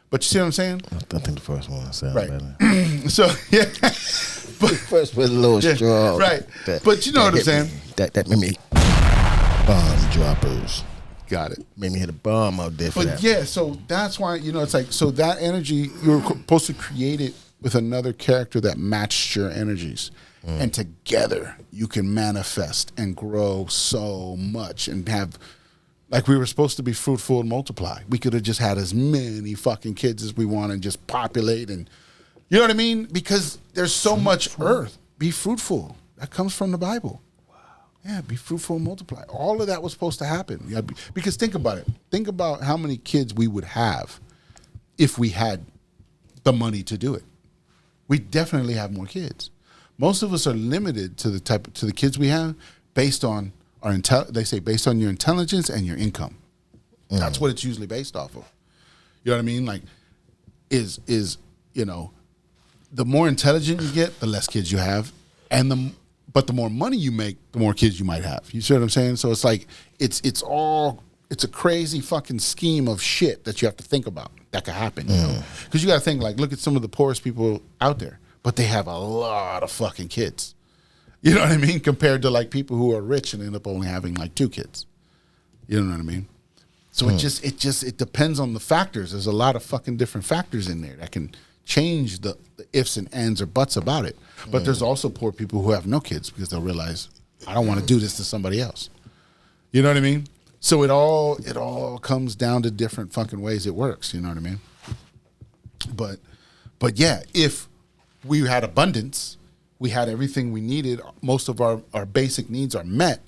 But you see what I'm saying? I think the first one sounds Right. better. So, yeah. First with a little straw. Right. But you know what I'm saying? That made me bomb droppers. Got it. Made me hit a bomb out there for But that. yeah, so that's why, it's like, so that energy, you're supposed to create it with another character that matched your energies. And together you can manifest and grow so much and have, like, we were supposed to be fruitful and multiply. We could have just had as many fucking kids as we want and just populate, and you know what I mean? Because there's so much earth. Be fruitful. That comes from the Bible. Wow. Yeah, be fruitful and multiply. All of that was supposed to happen. Because think about it. Think about how many kids we would have if we had the money to do it. We definitely have more kids. Most of us are limited to the kids we have based on they say based on your intelligence and your income. That's what it's usually based off of. You know what I mean? Like, the more intelligent you get, the less kids you have, but the more money you make, the more kids you might have. You see what I'm saying? So it's like it's a crazy fucking scheme of shit that you have to think about that could happen. Because you got to think, like, look at some of the poorest people out there, but they have a lot of fucking kids. You know what I mean? Compared to like people who are rich and end up only having like 2 kids. You know what I mean? So it depends on the factors. There's a lot of fucking different factors in there that can change the ifs and ands or buts about it. But there's also poor people who have no kids because they'll realize, I don't want to do this to somebody else. You know what I mean? So it all comes down to different fucking ways it works. You know what I mean? But yeah, if we had abundance, we had everything we needed, most of our basic needs are met,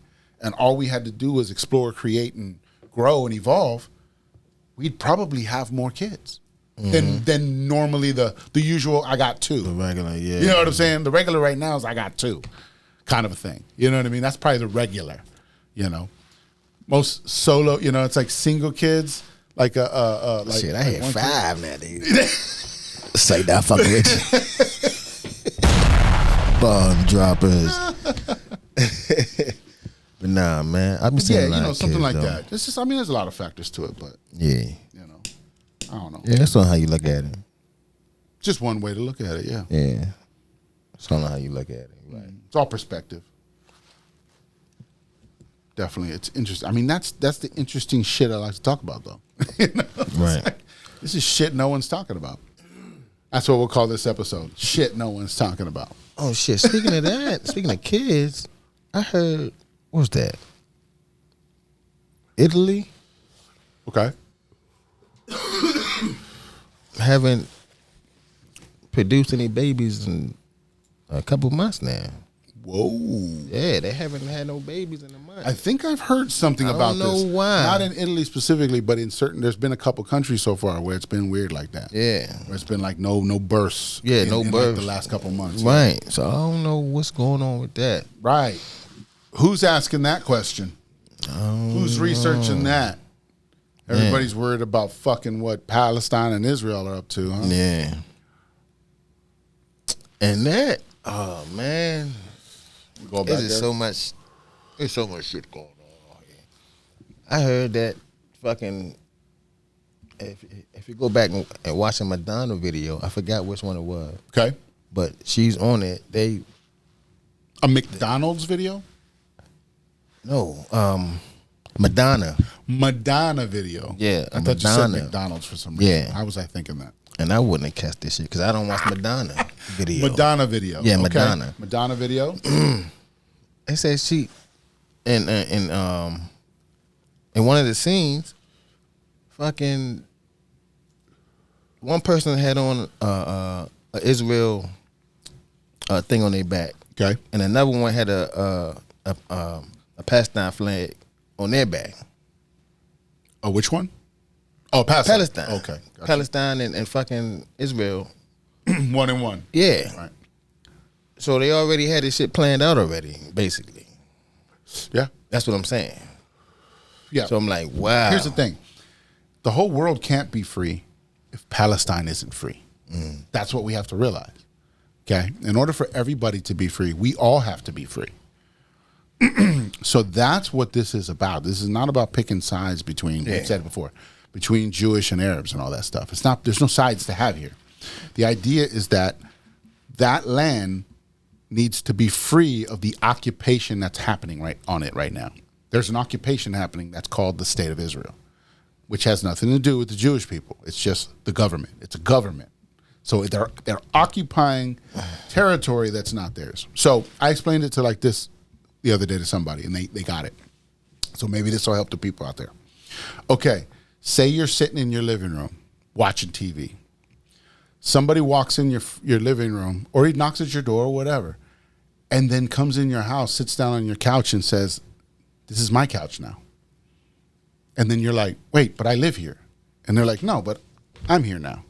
and all we had to do was explore, create, and grow and evolve, we'd probably have more kids than normally the usual, I got 2. The regular, yeah. You know what I'm saying? The regular right now is I got 2 kind of a thing. You know what I mean? That's probably the regular, Most solo, it's like single kids, like Shit, I had 5 now, dude. Say that fucking with you. Bomb droppers. But nah, man, I've been seeing a lot of something kids, like though. that. It's just, there's a lot of factors to it, but Yeah. I don't know. Yeah, that's on how you look at it. Just one way to look at it, yeah. Yeah. That's on how you look at it. Right. It's all perspective. Definitely, it's interesting. That's the interesting shit I like to talk about, though. It's Right. like, this is shit no one's talking about. That's what we'll call this episode. Shit no one's talking about. Oh shit! Speaking of that, speaking of kids, I heard what's that? Italy Okay. haven't produced any babies in a couple months now. Whoa. Yeah, they haven't had no babies in a month. I think I've heard something I about don't know this. why. Not in Italy specifically, but in certain. There's been a couple countries so far where it's been weird like that. Yeah. Where it's been like no births. Yeah, in, no in births. Like the last couple months. Right. So I don't know what's going on with that. Right. Who's asking that question? Who's researching that? Everybody's worried about fucking what Palestine and Israel are up to, huh? Yeah. And that, oh man, Go back there's just there. so much. There's so much shit going on here. I heard that fucking. If you go back and watch a Madonna video, I forgot which one it was, Okay. but she's on it. A McDonald's video? Madonna, Madonna video. Yeah, I thought you said Madonna. McDonald's for some reason. Yeah. How was I thinking that? and I wouldn't have catch this shit because I don't watch Madonna video. Madonna video. Yeah, Okay. Madonna. Madonna video. They said she in one of the scenes, fucking one person had on a Israel thing on their back, Okay. and another one had a Palestine flag on their back. Oh, which one? Oh, Palestine. Okay. Gotcha. Palestine and fucking Israel. 1 and 1. Yeah. Right. So they already had this shit planned out already, basically. Yeah. That's what I'm saying. Yeah. So I'm like, wow. Here's the thing. The whole world can't be free if Palestine isn't free. That's what we have to realize. Okay? In order for everybody to be free, we all have to be free. So that's what this is about. This is not about picking sides between, we've said it before, between Jewish and Arabs and all that stuff. It's not, there's no sides to have here. The idea is that that land needs to be free of the occupation that's happening right on it right now. There's an occupation happening that's called the State of Israel, which has nothing to do with the Jewish people. It's just the government. It's a government. So they're occupying territory that's not theirs. So I explained it to like this the other day to somebody, and they got it. So maybe this will help the people out there. Okay, say you're sitting in your living room watching TV. Somebody walks in your living room, or he knocks at your door or whatever, and then comes in your house, sits down on your couch and says, "This is my couch now." And then you're like, "Wait, but I live here." And they're like, "No, but I'm here now."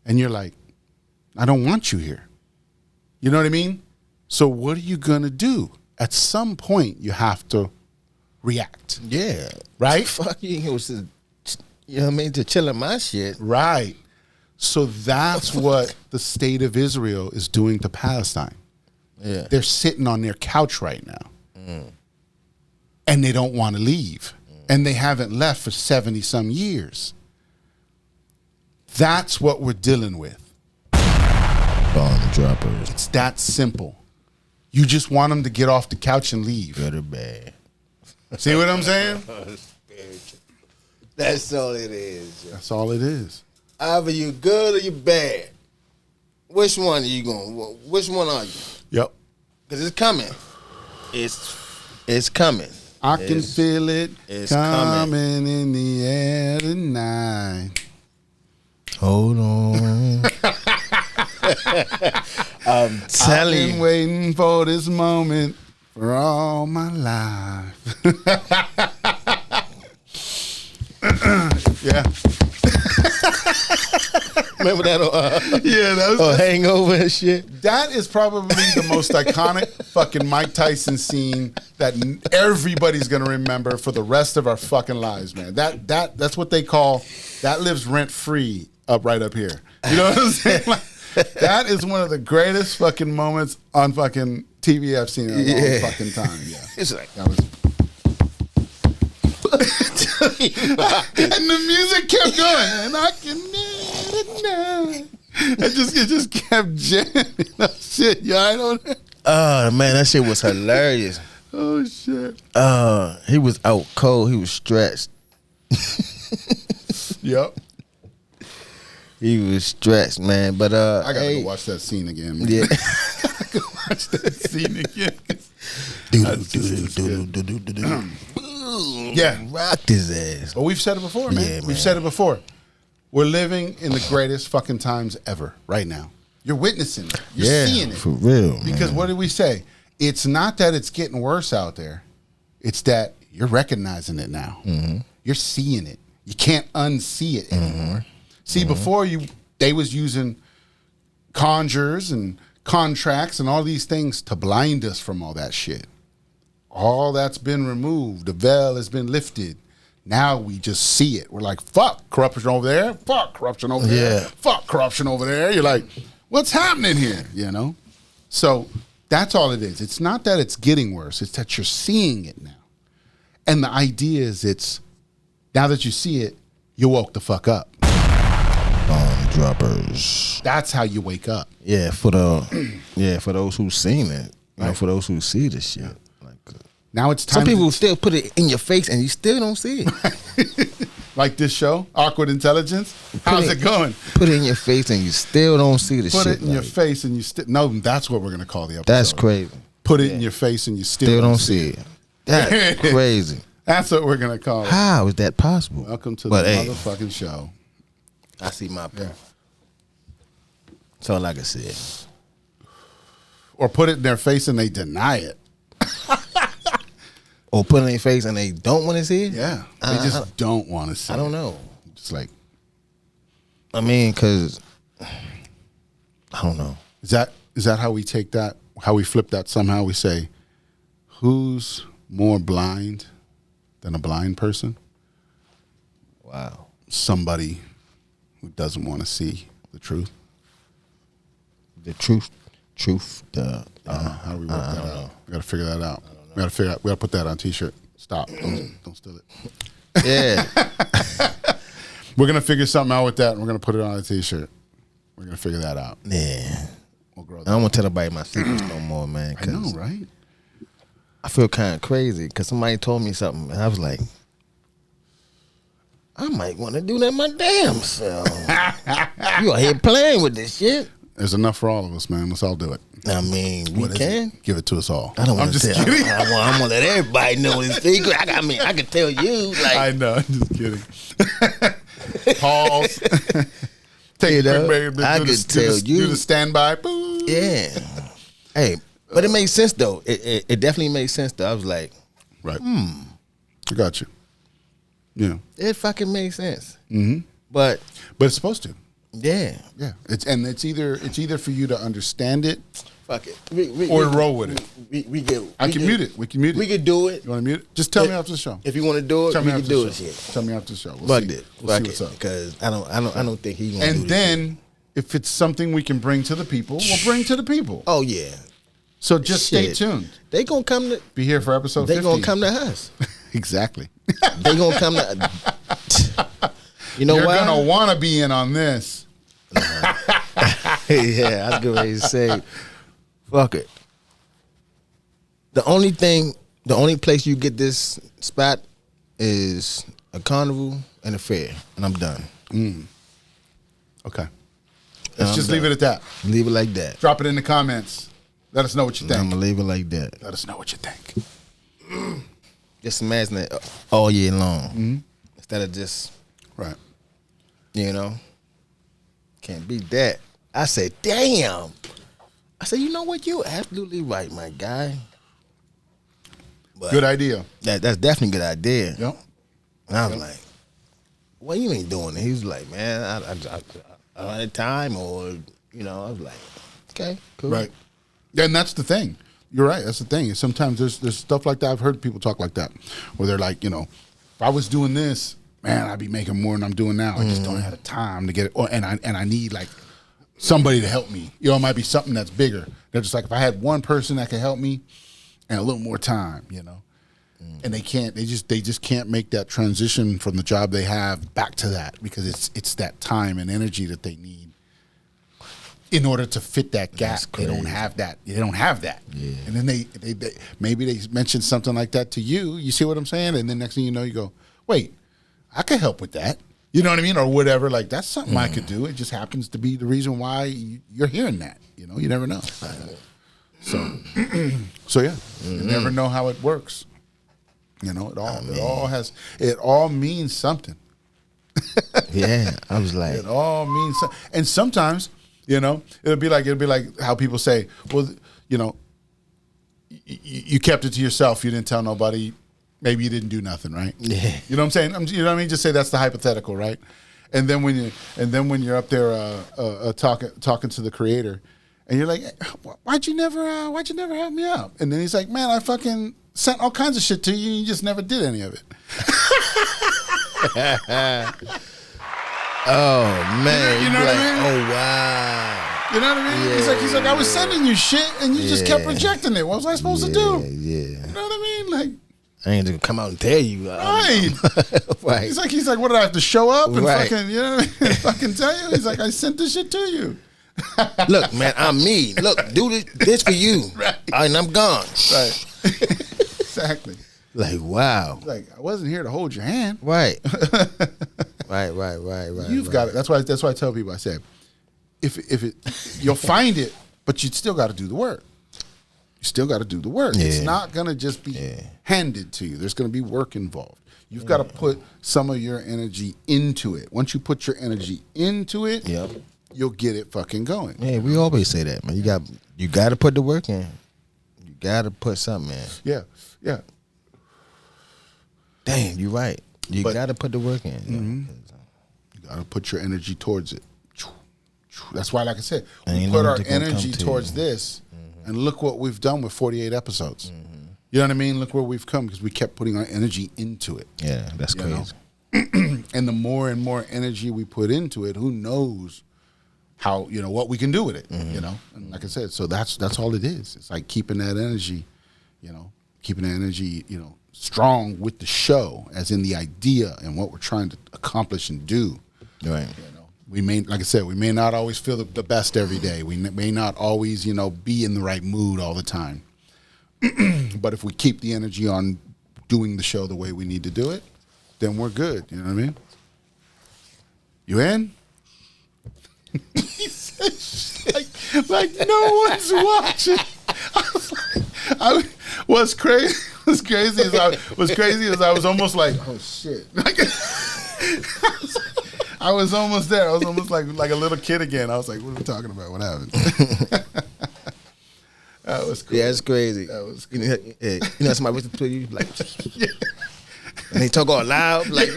And you're like, "I don't want you here." You know what I mean? So what are you going to do? At some point, you have to react. Yeah. Right? Fuck you. It was to, you know what I mean? To chill in my shit. Right. So that's what the State of Israel is doing to Palestine. Yeah. They're sitting on their couch right now. And they don't want to leave. And they haven't left for 70-some years. That's what we're dealing with. Bomb droppers. It's that simple. You just want them to get off the couch and leave. Good or bad. See what I'm saying? That's all it is. Yo. That's all it is. Either you good or you bad. Which one are you going? Which one are you? Yep. Because it's coming. It's coming. I can feel it it's coming in the air tonight. Hold on. I'm telling I've been you. waiting for this moment for all my life. Yeah. Remember that? Yeah, that was Hangover and shit. that is probably the most iconic fucking Mike Tyson scene that everybody's gonna remember for the rest of our fucking lives, man. That's what they call that lives rent free right up here. You know what I'm saying? Like, that is one of the greatest fucking moments on fucking TV I've seen in a long fucking time. Yeah, It's like, that was. And the music kept going, and I can it just kept jamming. Oh, shit, yeah, I don't. oh man, that shit was hilarious. Oh shit. He was out cold. He was stretched. Yep. He was stretched, man. But I gotta go watch that scene again. Man. Yeah. Watch that scene again. Yeah. Rocked his ass. But we've said it before, man. Yeah, We've man. said it before. We're living in the greatest fucking times ever right now. You're witnessing it. You're seeing it. For real. Because man. what did we say? It's not that it's getting worse out there. It's that you're recognizing it now. Mm-hmm. You're seeing it. You can't unsee it anymore. See, before they was using conjures and contracts and all these things to blind us from all that shit. All that's been removed. The veil has been lifted. Now we just see it. We're like, fuck corruption over there. Fuck corruption over there. Yeah. Fuck corruption over there. You're like, what's happening here? You know? So that's all it is. It's not that it's getting worse. It's that you're seeing it now. And the idea is it's, now that you see it, you woke the fuck up. Bomb droppers. That's how you wake up. Yeah, for those who've seen it. You know, for those who see the shit. Like, Now it's time. some people still put it in your face and you still don't see it. like this show, Awkward Intelligence. How's it going? Put it in your face and you still don't see the Put shit. it in your like, face and you still. No, that's what we're gonna call the episode. That's crazy. Put it in your face and you Still don't see it. That's crazy. That's what we're gonna call it. How is that possible? Welcome to But, the hey, motherfucking show. I see my point. That's all I can say. Or put it in their face and they deny it. Or put it in their face and they don't want to see it? Yeah, they just don't want to see. I don't know. Just like, I mean, because I don't know. is that how we take that? How we flip that somehow? We say, who's more blind than a blind person? Wow. Somebody who doesn't want to see the truth. The truth. How do we work that out? We got to figure that out. We got to put that on a t-shirt. Stop. Don't steal it. Yeah. We're gonna figure something out with that, and we're gonna put it on a t-shirt. We're gonna figure that out. Yeah. We'll grow I that. don't want to tell nobody my secrets no more, man. I know, right? I feel kind of crazy because somebody told me something, and I was like, I might want to do that my damn self. You out here playing with this shit. There's enough for all of us, man. Let's all do it. I mean, we What is can. it? Give it to us all. I don't I'm want to just tell. kidding. I'm gonna let everybody know this secret. I mean, I can tell you. Like, I know. I'm just kidding. Pause. Take You a know, quick break. I Do could the- tell do the, you. Do the standby. Boom. yeah. Hey, but it made sense though. It definitely made sense though. I was like, Right. I got you. Yeah. it fucking made sense. Mm-hmm. But But it's supposed to. yeah, Yeah. It's either for you to understand it fuck it. or roll with it. We get. I can mute it. We can mute it. We could do it. You want to mute it? Just tell me If- after the show. If you want to do it, Tell we me can after do the it. show. Shit. Tell me after the show. We'll Fuck see. it. We'll Fuck see it. what's up. Because I don't think he gonna do And this then, if it's something we can bring to the people, we'll bring to the people. shit. Oh yeah, So just stay Shit. tuned. they gonna come to. Be here for episode They 50. gonna come to us. Exactly. They gonna come to. You know You're why? going to want to be in on this. Yeah, I was going to say, fuck it. The only place you get this spot is a carnival and a fair, and I'm done. Okay. Let's I'm just done. leave it at that. Leave it like that. Drop it in the comments. Let us know what you I'm think. gonna leave it like that. Let us know what you think. Just imagine it all year long instead of just Right. Can't beat that. I said, damn. I said, you know what? You're absolutely right, my guy. But Good idea. that's definitely a good idea. Yep. And I was like, well, you ain't doing it. He was like, man, I don't have time or, I was like, okay, cool. Right. And that's the thing. You're right. That's the thing. Sometimes there's stuff like that. I've heard people talk like that, where they're like, if I was doing this, man, I'd be making more than I'm doing now. I just don't have the time to get it. And I need like somebody to help me. It might be something that's bigger. They're just like, if I had one person that could help me and a little more time, and they can't. They just can't make that transition from the job they have back to that because it's that time and energy that they need. In order to fit that gap, they don't have that. They don't have that. Yeah. And then they maybe they mention something like that to you. You see what I'm saying? And then next thing you know, you go, "Wait, I could help with that." You know what I mean? Or whatever. Like, that's something I could do. It just happens to be the reason why you're hearing that. You know, you never know. So yeah, you never know how it works. You know, it all means something. Yeah, I was like, It all means something. And sometimes, you know, it'll be like how people say, well, you know, you kept it to yourself. You didn't tell nobody. Maybe you didn't do nothing, right? Yeah. You know what I'm saying? You know what I mean? Just say that's the hypothetical, right? And then when you're up there talking to the creator, and you're like, why'd you never help me out? And then he's like, man, I fucking sent all kinds of shit to you, and you just never did any of it. oh man, You know what I mean? Oh wow. You know what I mean? Yeah, he's like, I was sending you shit, and you just kept rejecting it. What was I supposed to do? Yeah. You know what I mean? Like, I ain't gonna come out and tell you. right. Right. He's like, what did I have to show up and Right. fucking, you know what I mean? Fucking tell you? He's like, I sent this shit to you. Look, man, I'm me. Look, do this for you. Right. And I'm gone. Right. Exactly. Like, wow. He's like, I wasn't here to hold your hand. Right. right. You've got it. That's why I tell people, I say, you'll find it, but you still got to do the work. You still got to do the work. Yeah. It's not going to just be handed to you. There's going to be work involved. You've got to put some of your energy into it. Once you put your energy into it, Yep. you'll get it fucking going. Yeah, we always say that, man. You got to put the work in. You got to put something in. Yeah. Damn, you're right. You But- got to put the work in. You got to put your energy towards it. That's why, like I said, And we you put know our what they're gonna energy come to towards you. this, and look what we've done with 48 episodes. You know what I mean? Look where we've come because we kept putting our energy into it. Yeah, that's You know? crazy. And the more and more energy we put into it, who knows how, you know, what we can do with it, you know? And like I said, so that's all it is. It's like keeping that energy, you know, strong with the show, as in the idea and what we're trying to accomplish and do. Right. You know, we may, like I said, we may not always feel the best every day. We may not always, you know, be in the right mood all the time. But if we keep the energy on doing the show the way we need to do it, then we're good. You know what I mean? You in? He said, like no one's watching. What's crazy is I was almost like, oh shit. I was almost there. I was almost like a little kid again. I was like, what are we talking about? What happened? That was cool. Yeah, it's crazy. That was cool. You know somebody whisper to you, like, and they talk all loud, like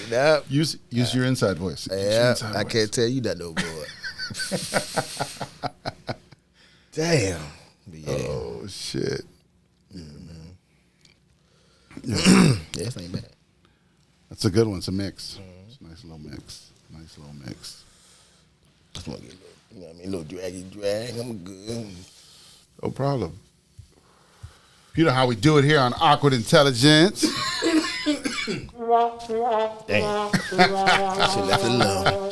that. Use your inside voice. Use your Yeah, inside I voice. can't tell you that, though, boy. Damn. But yeah. Oh shit. Yeah, it's ain't bad. That's a good one. It's a mix. It's a nice little mix. Just want to get a little, you know what I mean, a little drag. I'm good. No problem. You know how we do it here on Awkward Intelligence. Damn. She left it alone.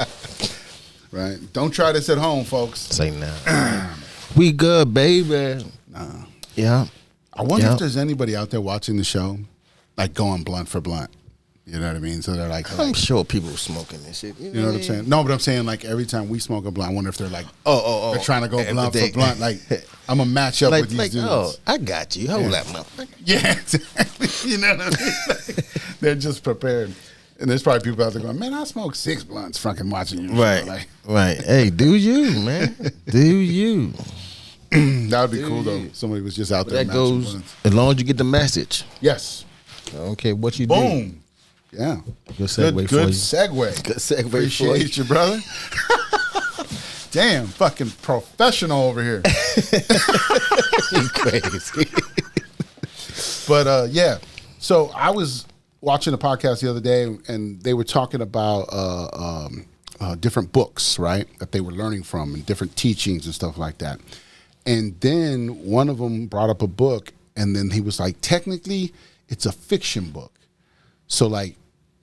Right? Don't try this at home, folks. Say nah. We good, baby. Nah. Yeah. I wonder Yeah. if there's anybody out there watching the show, like going blunt for blunt. You know what I mean? So they're like I'm sure people smoking this shit. you know what I'm saying? No, but I'm saying like every time we smoke a blunt, I wonder if they're like, Oh. they're trying to go Every blunt day. for blunt. Like, I'm going to match up with these dudes. oh, I got you. Hold that motherfucker. Yeah, exactly. You know what I mean? Like, they're just prepared. And there's probably people out there going, man, I smoked 6 blunts fucking watching you. Right. Like, Right. Hey, do you, man. Do you. that would be cool, though. Somebody was just out there That matching goes, blunts. as long as you get the message. Yes. I don't care what you do. Boom. Yeah. Good segue Good for you. segue. Good segue for Appreciate you, brother. Damn, fucking professional over here. You crazy. But yeah, so I was watching a podcast the other day, and they were talking about different books, right, that they were learning from, and different teachings and stuff like that. And then one of them brought up a book, and then he was like, technically, it's a fiction book. So like,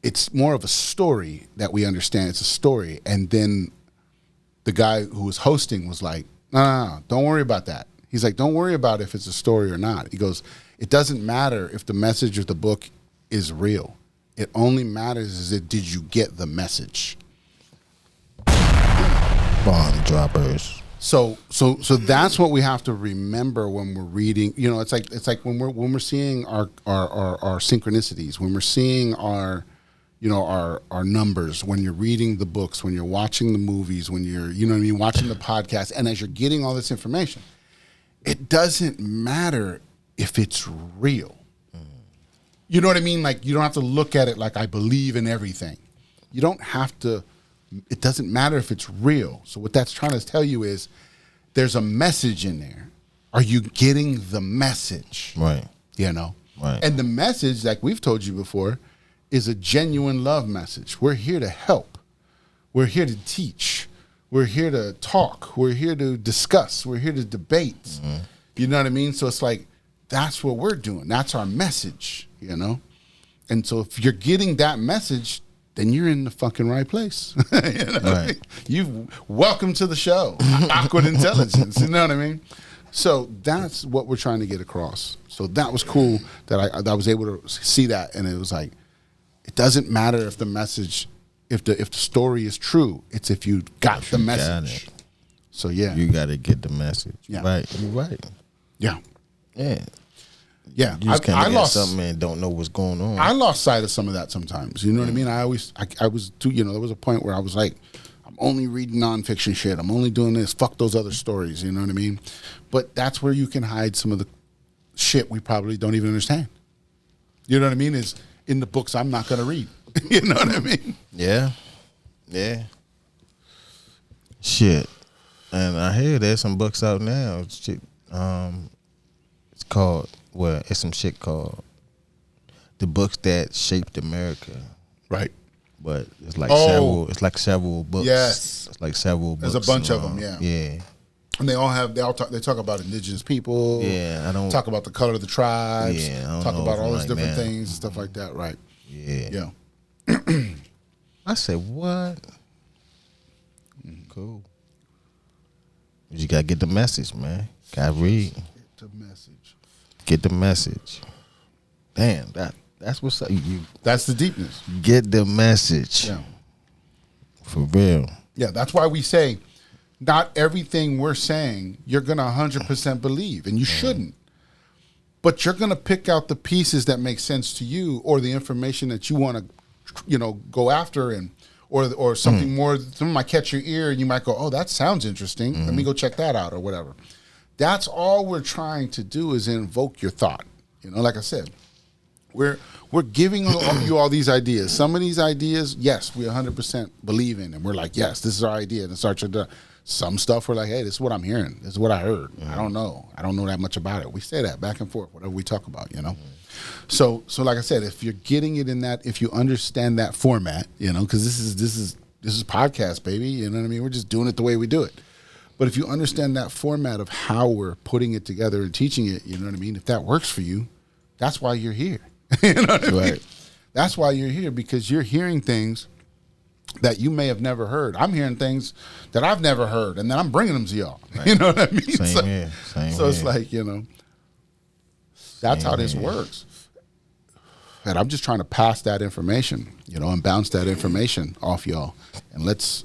it's more of a story that we understand. It's a story. And then the guy who was hosting was like, no, don't worry about that. He's like, don't worry about if it's a story or not. He goes, it doesn't matter if the message of the book is real. It only matters is that did you get the message? Bomb droppers. So that's what we have to remember when we're reading. You know, it's like when we're seeing our synchronicities, when we're seeing our numbers, when you're reading the books, when you're watching the movies, when you're watching the podcast, and as you're getting all this information, it doesn't matter if it's real. You know what I mean? Like, you don't have to look at it like I believe in everything. You don't have to. It doesn't matter if it's real. So what that's trying to tell you is there's a message in there. Are you getting the message? Right. You know? Right. And the message, like we've told you before, is a genuine love message. We're here to help. We're here to teach. We're here to talk. We're here to discuss. We're here to debate. Mm-hmm. You know what I mean? So it's like, that's what we're doing. That's our message, you know? And so if you're getting that message, then you're in the fucking right place. You know? Right. Welcome to the show, Awkward Intelligence. You know what I mean? So that's what we're trying to get across. So that was cool that I was able to see that, and it was like, it doesn't matter if the message, if the story is true. It's if you got the message. So yeah, you got to get the message. Yeah. Right. You're right. Yeah. Yeah. Yeah, you just can't look at something and don't know what's going on. I lost sight of some of that sometimes. You know what I mean? I was too. You know, there was a point where I was like, I'm only reading nonfiction shit. I'm only doing this. Fuck those other stories. You know what I mean? But that's where you can hide some of the shit we probably don't even understand. You know what I mean? Is in the books I'm not going to read. You know what I mean? Yeah, yeah. Shit, and I hear there's some books out now. Shit, it's called. Well, it's some shit called The Books That Shaped America. Right. But it's like several books. Yes. It's like several books. There's a bunch of them, yeah. Yeah. And they talk about indigenous people. Yeah, I don't talk about the color of the tribes. Yeah, I don't talk know about all those like different that. things and stuff like that, right? Yeah. Yeah. I said, what? Cool. You gotta get the message, man. Gotta read. Get the message. Get the message. Damn, that's what's up. That's the deepness. Get the message. Yeah. For real. Yeah, that's why we say not everything we're saying you're going to 100% believe, and you shouldn't. But you're going to pick out the pieces that make sense to you, or the information that you want to, go after, and or something more. Something might catch your ear, and you might go, "Oh, that sounds interesting. Let me go check that out," or whatever. That's all we're trying to do is invoke your thought. Like I said, we're giving you all these ideas. Some of these ideas, yes, we 100% believe in, and we're like, yes, this is our idea, and start to. Some stuff we're like, hey, this is what I'm hearing. This is what I heard. I don't know. I don't know that much about it. We say that back and forth, whatever we talk about, So like I said, if you're getting it in that, if you understand that format, because this is podcast, baby. You know what I mean? We're just doing it the way we do it. But if you understand that format of how we're putting it together and teaching it, you know what I mean? If that works for you, that's why you're here. You know what I mean? That's why you're here, because you're hearing things that you may have never heard. I'm hearing things that I've never heard, and then I'm bringing them to y'all. Right. You know what I mean? Same here. It's like, that's how this works. And I'm just trying to pass that information, and bounce that information off y'all. And let's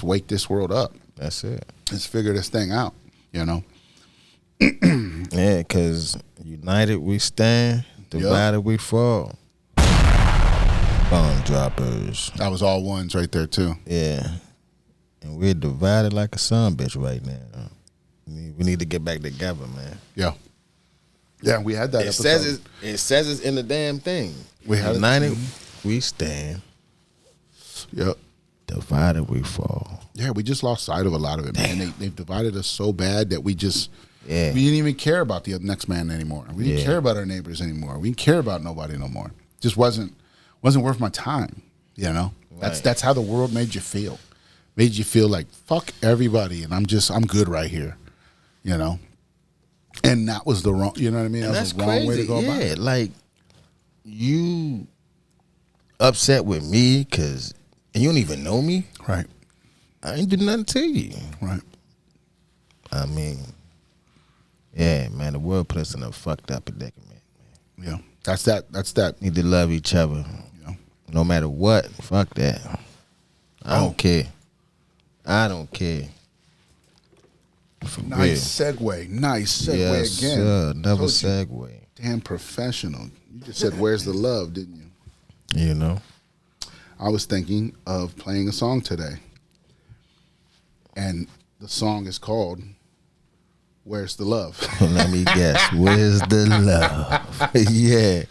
wake this world up. That's it. Let's figure this thing out, Yeah, because united we stand, divided we fall. Bomb droppers. That was all ones right there, too. Yeah. And we're divided like a son bitch right now. We need to get back together, man. Yeah. Yeah, we had that episode. It says it's in the damn thing. We had united we stand. Yep. Divided we fall. Yeah, we just lost sight of a lot of it, man. They've divided us so bad that we didn't even care about the next man anymore. We didn't care about our neighbors anymore. We didn't care about nobody no more. Just wasn't worth my time, Right. That's how the world made you feel. Made you feel like, fuck everybody, and I'm good right here, And that was the wrong, you know what I mean? That was the wrong way to go about it. Yeah, like, you upset with me because you don't even know me. Right. I ain't do nothing to you. Right. I mean, yeah, man, the world put us in a fucked up predicament, man. Yeah. That's that. Need to love each other. Yeah. No matter what, fuck that. I don't care. I don't care. For Nice segue. Nice segue yes, again. Sir. Another Told you. segue. Damn professional. You just said, "Where's the love?" Didn't you? You know. I was thinking of playing a song today, and the song is called "Where's the Love." Let me guess. Where's the love? Yeah.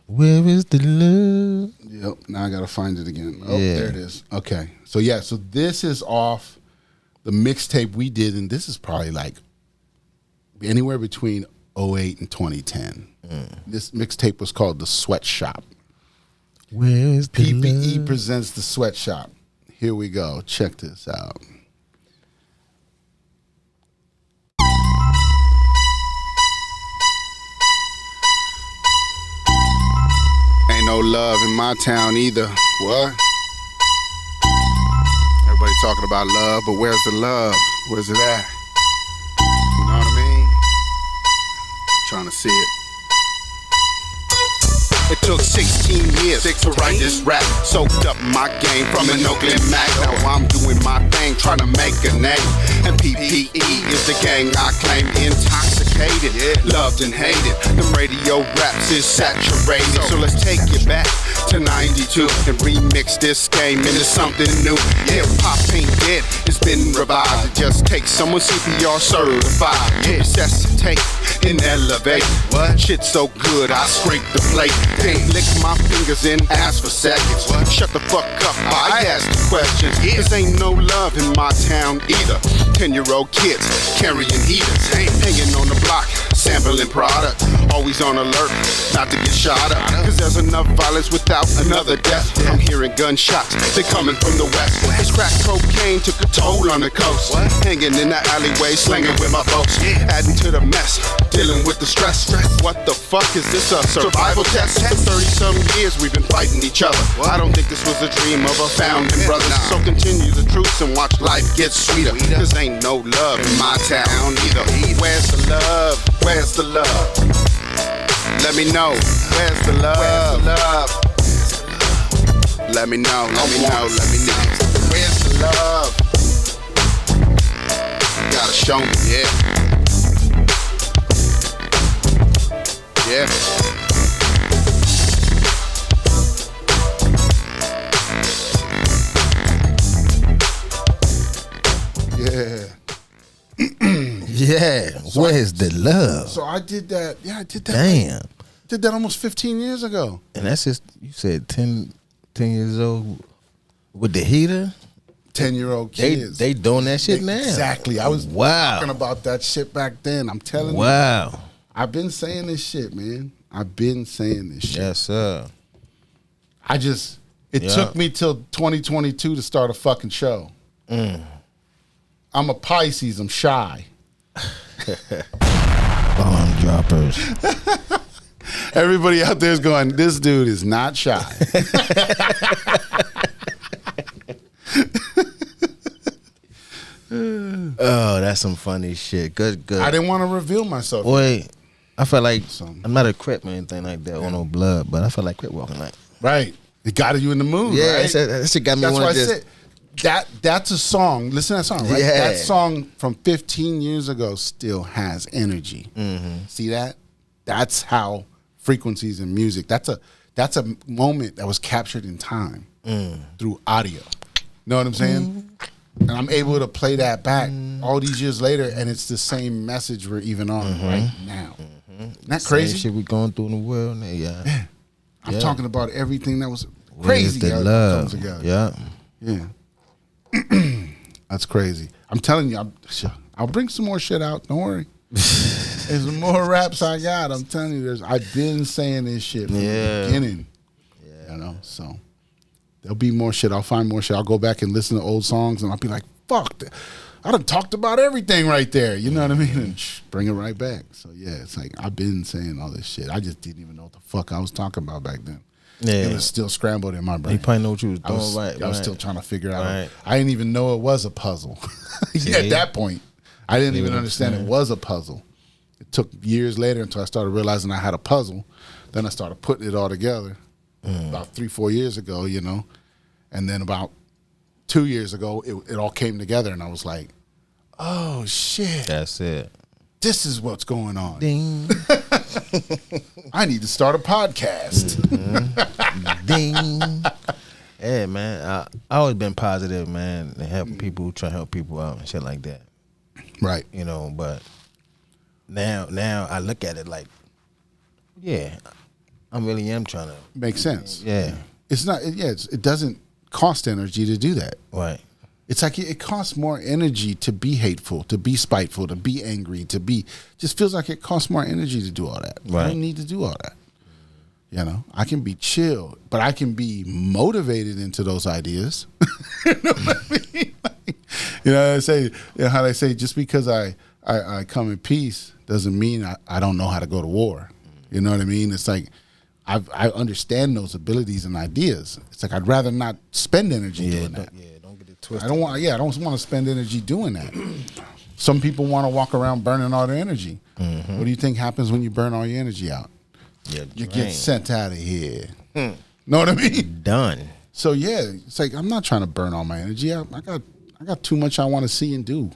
Where is the love? Yep. Now I gotta find it again. Oh, Yeah. there it is. Okay. So yeah. So this is off the mixtape we did, and this is probably like anywhere between 08 and 2010. This mixtape was called The Sweatshop. Where is the PPE love? presents The Sweatshop. Here we go. Check this out. Ain't no love in my town either. What? Everybody talking about love, but where's the love? Where's it at? You know what I mean? Trying to see it. It took 16 years to write this rap. Soaked up my game from an Oakland Mac. Now I'm doing my thing, trying to make a name. And PPE is the gang I claim. Intoxicated, loved and hated. The radio raps is saturated. So let's take it back to 92 and remix this game into something new. Hip hop ain't dead, it's been revived. It just takes someone CPR certified to resuscitate and elevate. What? Shit so good, I scrape the plate. Then lick my fingers and ask for seconds. Shut the fuck up, I ask the questions. Cause ain't no love in my town either. 10-year-old kids carrying heaters, hanging on the block, sampling product. Always on alert, not to get shot up. Cause there's enough violence without another death. I'm hearing gunshots, they coming from the west. This crack cocaine took a toll on the coast. Hanging in the alleyway, slanging with my folks. Adding to the mess, dealing with the stress. What the fuck is this, a survival test? For 30-some years we've been fighting each other. I don't think this was a dream of a founding brothers. So continue the truth and watch life get sweeter. Cause ain't no love in my town either. Where's the love? Where's the love? Let me know. Where's the love? Let me know. Let me know. Let me know. Where's the love? You gotta show me, yeah. Yeah. Yeah. Yeah. Where's the love? So I did that. Yeah, I did that. Damn. Did that almost 15 years ago. And that's just, you said 10 years old with the heater? 10-year-old kids. They doing that shit now. Exactly. I was talking about that shit back then. I'm telling you. Wow. I've been saying this shit, man. I've been saying this shit. Yes, sir. It took me till 2022 to start a fucking show. I'm a Pisces. I'm shy. Bomb droppers. Everybody out there is going, this dude is not shy. Oh, that's some funny shit. Good. I didn't want to reveal myself. Boy, I felt like I'm not a Crip or anything like that, or no blood, but I felt like Crip walking like. Right. It got you in the mood, Yeah, right? that shit got me. That's one why I of this. said that's a song. Listen to that song, right? Yeah. That song from 15 years ago still has energy. See that? That's how frequencies in music. That's a moment that was captured in time through audio. Know what I'm saying? And I'm able to play that back all these years later, and it's the same message we're even on right now. Isn't that crazy? Same shit we going through in the world now, yeah. I'm talking about everything that was Where's crazy. the how it love? comes together. Yeah. Yeah. That's crazy. I'm telling you, I'll bring some more shit out. Don't worry. There's more raps I got. I'm telling you, I've been saying this shit from the beginning. Yeah. You know, so there'll be more shit. I'll find more shit. I'll go back and listen to old songs, and I'll be like, fuck, I done talked about everything right there. You know what I mean? And bring it right back. So, yeah, it's like I've been saying all this shit. I just didn't even know what the fuck I was talking about back then. Yeah. It was still scrambled in my brain. You probably know what you was doing, I was still trying to figure out. Right. I didn't even know it was a puzzle. At that point, I didn't even understand it was a puzzle. It took years later until I started realizing I had a puzzle. Then I started putting it all together. about 3-4 years ago, you know, and then about 2 years ago, it all came together, and I was like, oh shit, That's it. this is what's going on. Ding, I need to start a podcast. ding. Yeah, man. I always been positive, man, and helping people, try to help people out and shit like that. Right. You know, but now I look at it like, yeah, I really am trying to. Makes sense. Yeah. It's not. It doesn't cost energy to do that. Right. It's like it costs more energy to be hateful, to be spiteful, to be angry, to be. Just feels like it costs more energy to do all that. Right. I don't need to do all that. You know, I can be chill, but I can be motivated into those ideas. You know what I mean? Like, you know, how they say, just because I come in peace doesn't mean I don't know how to go to war. You know what I mean? It's like I understand those abilities and ideas. It's like I'd rather not spend energy doing that. Don't get it twisted. I don't want to spend energy doing that. Some people want to walk around burning all their energy. Mm-hmm. What do you think happens when you burn all your energy out? Yeah, You get sent out of here. Know what I mean? done. So yeah, it's like I'm not trying to burn all my energy. I got too much I want to see and do.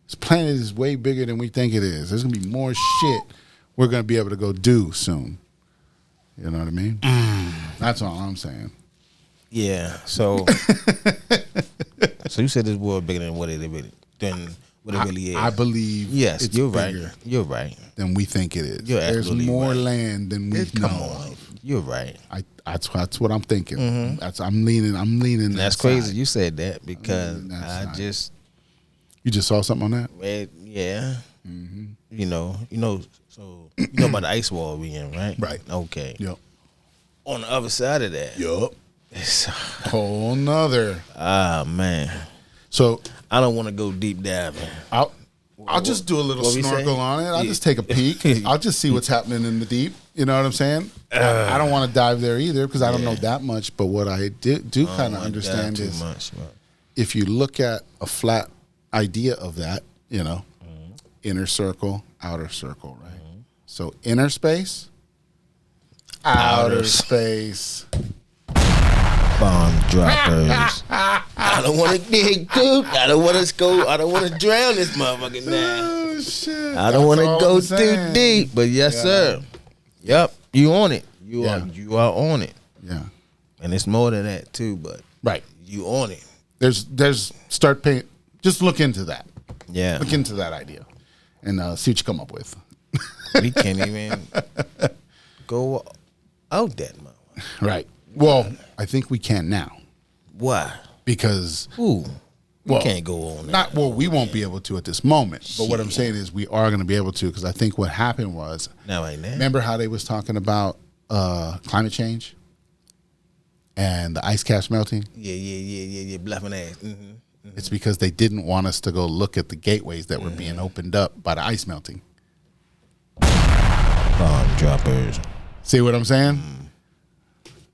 This planet is way bigger than we think it is. There's gonna be more shit we're gonna be able to go do soon. You know what I mean? That's all I'm saying. Yeah. So, so you said this world bigger than what it really is. I believe. Yes, it's you're bigger right. You're right. than we think it is. You're There's absolutely more right. land than we know. Come on. You're right. That's what I'm thinking. I'm leaning. And that's that crazy side. you said that because that I side. just You just saw something on that? read, yeah. You know, so you know about the ice wall we in, right? Right. Okay. Yep. On the other side of that, Yup. it's, Whole nother. man, So I don't want to go deep diving. I'll just do a little what we snorkel say? on it. I'll just take a peek. I'll just see what's happening in the deep. You know what I'm saying? I don't want to dive there either because I don't know that much. But what I do kind of understand too is much. Right. if you look at a flat idea of that, you know, inner circle, outer circle, right? So inner space, outer space. Bomb droppers. I don't want to dig, dude. I don't want to go. I don't want to drown this motherfucker now. Oh shit! I don't want to That's all go I'm too saying. deep, but yes, sir. Yep, you on it. You are on it, Yeah. and it's more than that too. But Right. you on it. There's start paying. Just look into that. Yeah, Look into that idea, and see what you come up with. we can't even go out that much. Right. Well, I think we can now Why? because Ooh, we Well, can't go on. not well. We won't be able to at this moment. But what I'm saying is we are going to be able to because I think what happened was Now right now. remember how they was talking about climate change and the ice caps melting. Yeah. Bluffing ass. It's because they didn't want us to go look at the gateways that were being opened up by the ice melting. Bomb droppers. See what I'm saying?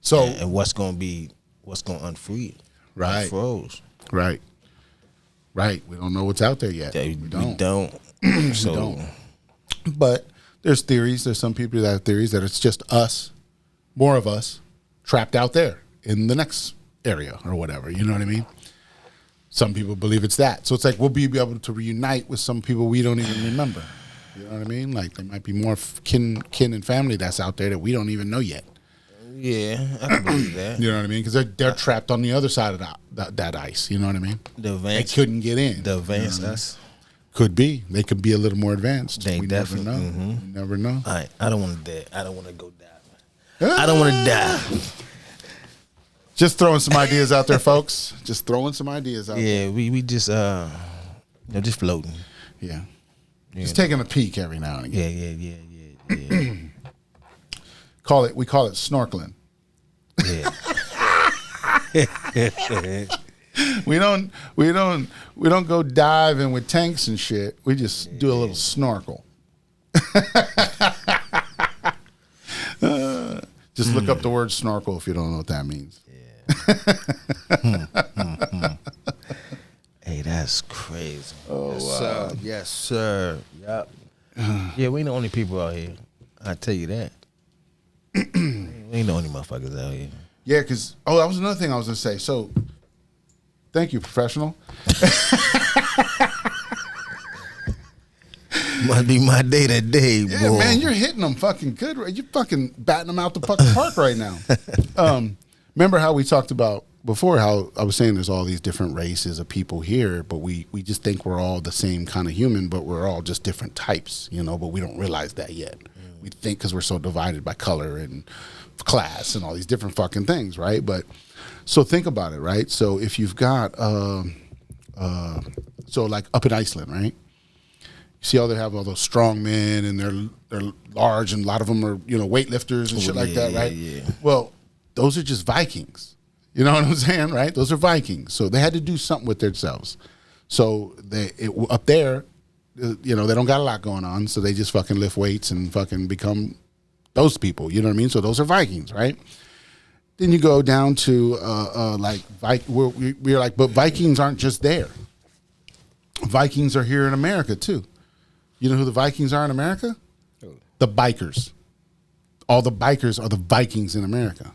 So And what's gonna unfree? Right. Unfroze. right. We don't know what's out there yet. We don't. So don't. But there's theories. There's some people that have theories that it's just us, more of us, trapped out there in the next area or whatever. You know what I mean? Some people believe it's that. So it's like we'll be able to reunite with some people we don't even remember. You know what I mean? Like there might be more kin and family that's out there that we don't even know yet. yeah, I can believe that. You know what I mean? Because they're trapped on the other side of that ice. You know what I mean? The They advanced, couldn't get in. the advanced us. Could be. They could be a little more advanced. They we never definitely- know. We never know. All right, I don't want to die. I don't want to go die. I don't want to die. Just throwing some ideas out there, folks. Just throwing some ideas out there. Yeah, we just just floating. Yeah. Just taking a peek every now and again. Yeah. We call it snorkeling. Yeah. We don't go diving with tanks and shit. We just do a little snorkel. Just look up the word snorkel if you don't know what that means. Hey, that's crazy. Oh, yes, sir. Yes, sir. Yep. Yeah, we ain't the only people out here. I tell you that. We ain't Ain't no any motherfuckers out here. Yeah, because that was another thing I was gonna say. So, thank you, professional. Must be my day to day, boy. Yeah, man, you're hitting them fucking good. Right? You're fucking batting them out the fucking park right now. Remember how we talked about before? How I was saying there's all these different races of people here, but we just think we're all the same kind of human, but we're all just different types, But we don't realize that yet. We think because we're so divided by color and class and all these different fucking things, right? But so think about it, right? So if you've got so like up in Iceland, right? You see how they have all those strong men and they're large and a lot of them are, weightlifters and shit like that, right? Yeah. Well, those are just Vikings. You know what I'm saying, right? Those are Vikings. So they had to do something with themselves. So up there, they don't got a lot going on, so they just fucking lift weights and fucking become those people. You know what I mean? So those are Vikings, right? Then you go down to we're like, but Vikings aren't just there. Vikings are here in America too. You know who the Vikings are in America? The bikers. All the bikers are the Vikings in America.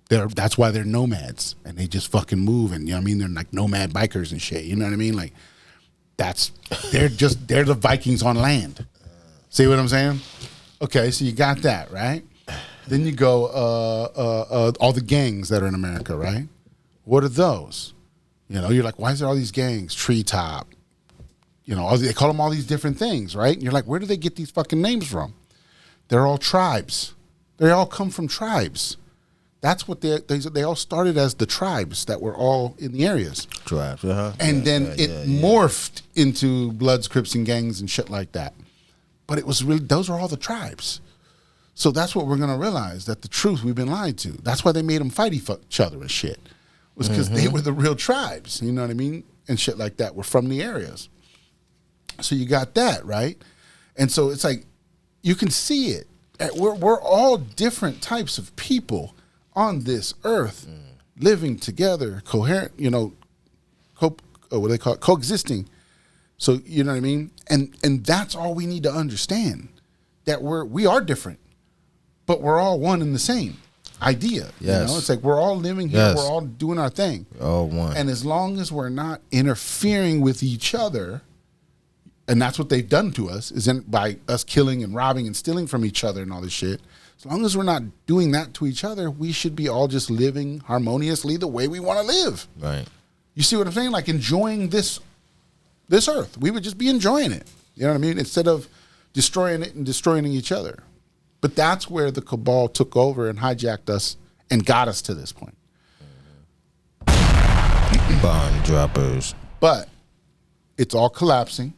That's why they're nomads and they just fucking move and they're like nomad bikers and shit. You know what I mean? Like they're the Vikings on land. See what I'm saying? Okay, so you got that, right? Then you go all the gangs that are in America, right? What are those? You're like, why is there all these gangs? Treetop. They call them all these different things, right? And you're like, where do they get these fucking names from? They're all tribes. They all come from tribes. That's what they all started as the tribes that were all in the areas. Tribes, uh-huh. And then it morphed into Bloods, Crips, and gangs and shit like that. But it was really, those are all the tribes. So that's what we're going to realize, that the truth, we've been lied to. That's why they made them fight each other and shit. Was because they were the real tribes, you know what I mean? And shit like that were from the areas. So you got that, right? And so it's like, you can see it. We're all different types of people on this earth, living together, coherent, what do they call it? Coexisting. So, you know what I mean? And that's all we need to understand, that we are different, but we're all one and the same idea. Yes. It's like we're all living here, Yes. we're all doing our thing. All one. And as long as we're not interfering with each other, and that's what they've done to us, by us killing and robbing and stealing from each other and all this shit. As long as we're not doing that to each other, we should be all just living harmoniously the way we want to live. Right. You see what I'm saying? Like enjoying this earth. We would just be enjoying it. You know what I mean? Instead of destroying it and destroying each other. But that's where the cabal took over and hijacked us and got us to this point. Bomb droppers. But it's all collapsing.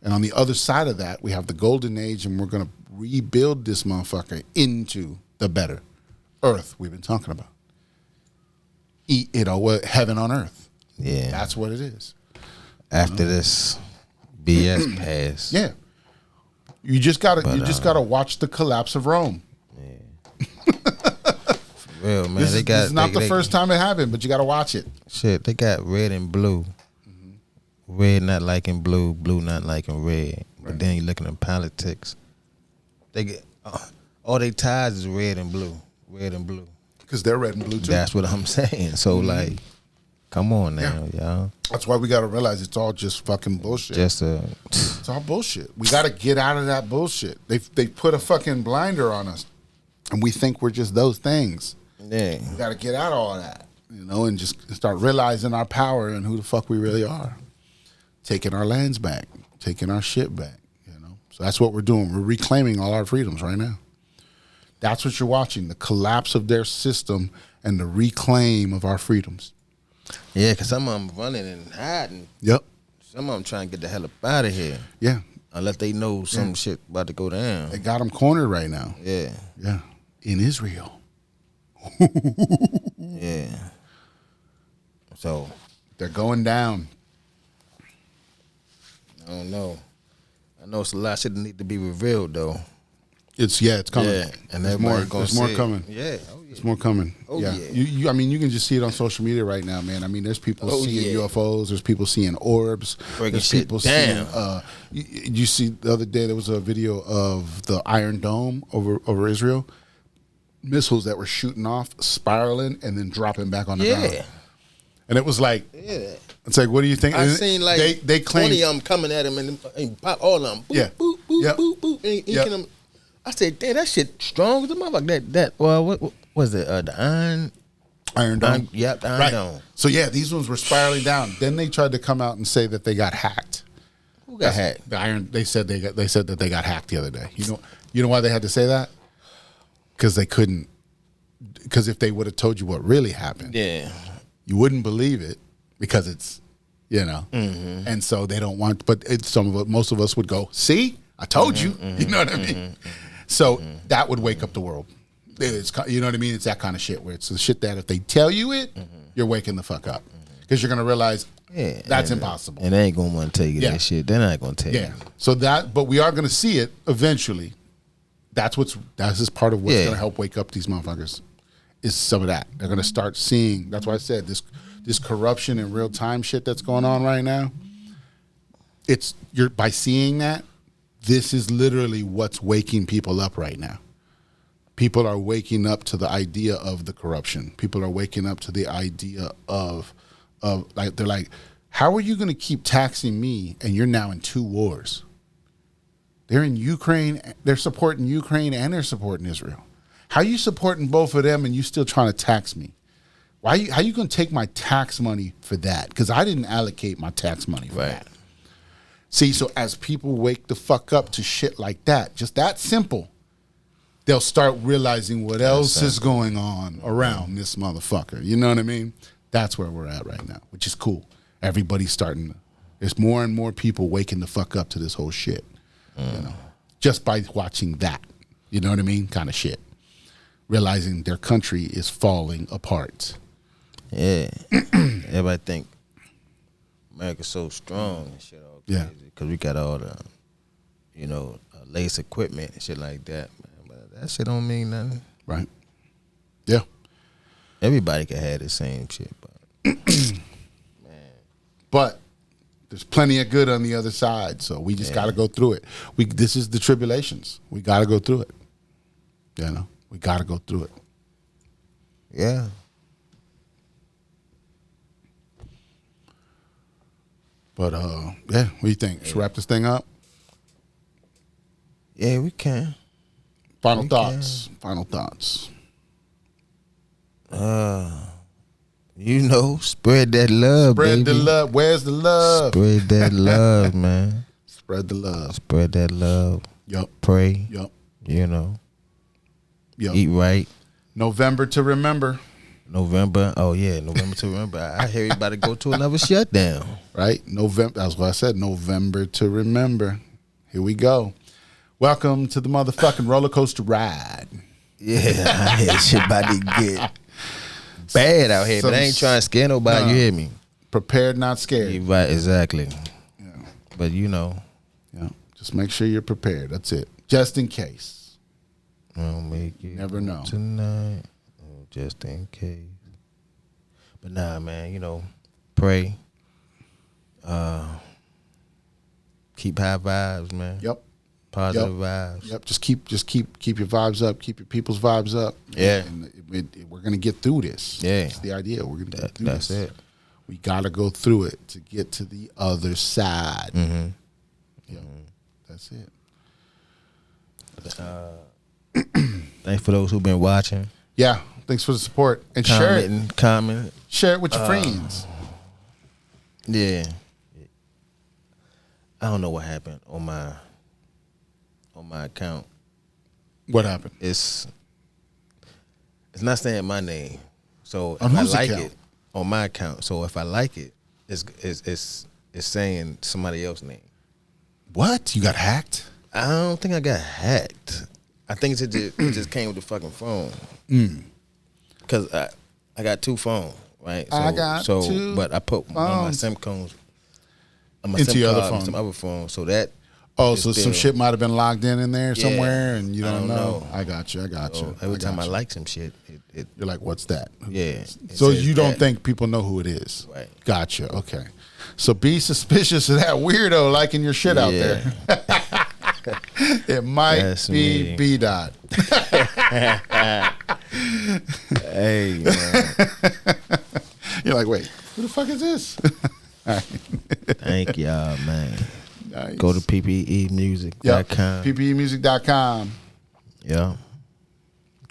And on the other side of that, we have the golden age, and we're going to rebuild this motherfucker into the better earth we've been talking about. Heaven on earth. Yeah. That's what it is. After this BS pass. Yeah. You just gotta watch the collapse of Rome. For real, man. This is not the first time it happened, but you gotta watch it. Shit, they got red and blue. Red not liking blue, blue not liking red. But then you looking at politics. They get all they ties is red and blue. Red and blue. Because they're red and blue too. That's what I'm saying. So like, come on now, y'all. That's why we gotta realize it's all just fucking bullshit. It's all bullshit. We gotta get out of that bullshit. They put a fucking blinder on us, and we think we're just those things. Yeah. We gotta get out of all that, and just start realizing our power and who the fuck we really are. Taking our lands back, taking our shit back, So that's what we're doing. We're reclaiming all our freedoms right now. That's what you're watching, the collapse of their system and the reclaim of our freedoms. Yeah, because some of them running and hiding. Yep. Some of them trying to get the hell up out of here. Yeah. Unless they know some shit about to go down. They got them cornered right now. Yeah. Yeah. In Israel. Yeah. So. They're going down. I don't know. I know it's a lot of shit that need to be revealed though. It's coming. Yeah, and there's more coming. Yeah, oh, yeah. There's more coming. Oh yeah. You you can just see it on social media right now, man. I mean, there's people seeing UFOs. There's people seeing orbs. There's people seeing. You see the other day there was a video of the Iron Dome over Israel. missiles that were shooting off, spiraling, and then dropping back on the ground. And it was like, it's like, what do you think? I seen like they claim 20 of them coming at him and pop all of them. Boop, boop, boop, boop, boop, and inking them. I said, damn, that shit strong as a motherfucker. What was it? The Iron Dome. Yep, the Iron Dome. So yeah, these ones were spiraling down. Then they tried to come out and say that they got hacked. Who got hacked? They said that they got hacked the other day. You know why they had to say that? Because they couldn't. Because if they would have told you what really happened, you wouldn't believe it because it's, and so they don't want. But most of us would go, see, I told you. You know what I mean? So that would wake up the world. It's, you know what I mean? It's that kind of shit where it's the shit that if they tell you it, you're waking the fuck up because you're gonna realize that's impossible. And they ain't gonna want to tell you that shit. They're not gonna tell you. So but we are gonna see it eventually. That's just part of what's gonna help wake up these motherfuckers. Is some of that they're gonna start seeing. That's why I said this corruption in real time shit that's going on right now. You're by seeing that. This is literally what's waking people up right now. People are waking up to the idea of the corruption. People are waking up to the idea of like, they're like, how are you going to keep taxing me and you're now in 2 wars? They're in Ukraine. They're supporting Ukraine and they're supporting Israel. How are you supporting both of them and you still trying to tax me? How are you going to take my tax money for that? Because I didn't allocate my tax money for that. See, so as people wake the fuck up to shit like that, just that simple, they'll start realizing what else is going on around this motherfucker. You know what I mean? That's where we're at right now, which is cool. Everybody's starting. There's more and more people waking the fuck up to this whole shit. Just by watching that. You know what I mean? Kind of shit. Realizing their country is falling apart. Yeah. Everybody think America's so strong and shit all crazy because we got all the, lace equipment and shit like that. Man. But that shit don't mean nothing. Right. Yeah. Everybody can have the same shit, but but there's plenty of good on the other side, so we just got to go through it. This is the tribulations. We got to go through it. We got to go through it. Yeah. But what do you think? Should we wrap this thing up? Yeah, we can. Final thoughts. Final thoughts. Spread that love, baby. Spread the love. Where's the love? Spread that love, man. Spread the love. Spread that love. Yup. Pray. Yup. Yup. Eat right. November to remember. November. Oh yeah, November to remember. I hear you about to go to another shutdown. Right. November. That's what I said. November to remember. Here we go. Welcome to the motherfucking roller coaster ride. Yeah, I hear shit about to get bad out here, but I ain't trying to scare nobody. You hear me? Prepared, not scared. You're right, exactly. Yeah. But Yeah. Just make sure you're prepared. That's it. Just in case. I'll make it. Never know. Tonight. Just in case. But nah, man, pray. Keep high vibes, man. Yep. Positive vibes. Yep. Just keep your vibes up. Keep your people's vibes up. Yeah. And we're gonna get through this. Yeah. That's the idea. We're gonna get through this. That's it. We gotta go through it to get to the other side. Mm-hmm. Yeah. That's it. Thanks for those who've been watching. Yeah. Thanks for the support. And comment. Share it with your friends. Yeah. I don't know what happened on my account. What happened? It's not saying my name. So on if I whose like account? it on my account. So if I like it, it's saying somebody else's name. What? You got hacked? I don't think I got hacked. I think it just came with the fucking phone. Because I got 2 phones, right? So, I got 2 but I put one of my SIM cards into your other phone. Some other phone. So that. Oh, so some shit might have been logged in there somewhere, and you don't know. I got you. So every time I like some shit, you're like, "What's that?" Yeah. So you don't think people know who it is? Right. Gotcha. Okay. So be suspicious of that weirdo liking your shit out there. It might be BDot. Hey, man. You're like, wait, who the fuck is this? All right. Thank y'all, man. Nice. Go to ppeinmusic.com. Yep. ppeinmusic.com. Yeah.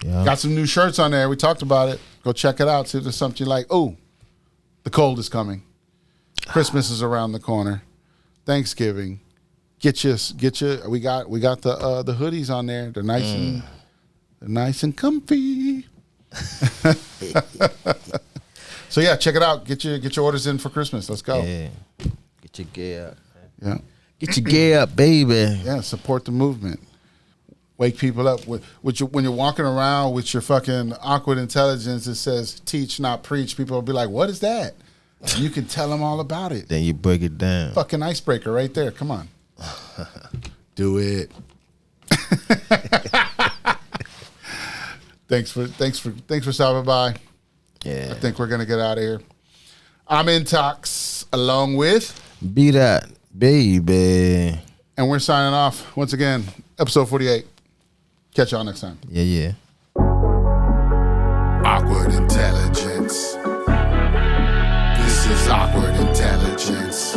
Yeah. Got some new shirts on there. We talked about it. Go check it out. See if there's something you like. Oh, the cold is coming. Christmas is around the corner. Thanksgiving. Get you. We got the hoodies on there. They're nice and comfy. So yeah, check it out. Get your orders in for Christmas. Let's go. Yeah. Get your gear up. Yeah. Get your gear up, baby. Yeah. Support the movement. Wake people up when you're walking around with your fucking awkward intelligence that says teach, not preach. People will be like, "What is that?" And you can tell them all about it. Then you break it down. Fucking icebreaker right there. Come on, do it. Thanks for stopping by. Yeah. I think we're gonna get out of here. I'm Intox along with BDot, baby. and we're signing off once again. Episode 48. Catch y'all next time. Yeah. Awkward intelligence. This is awkward intelligence.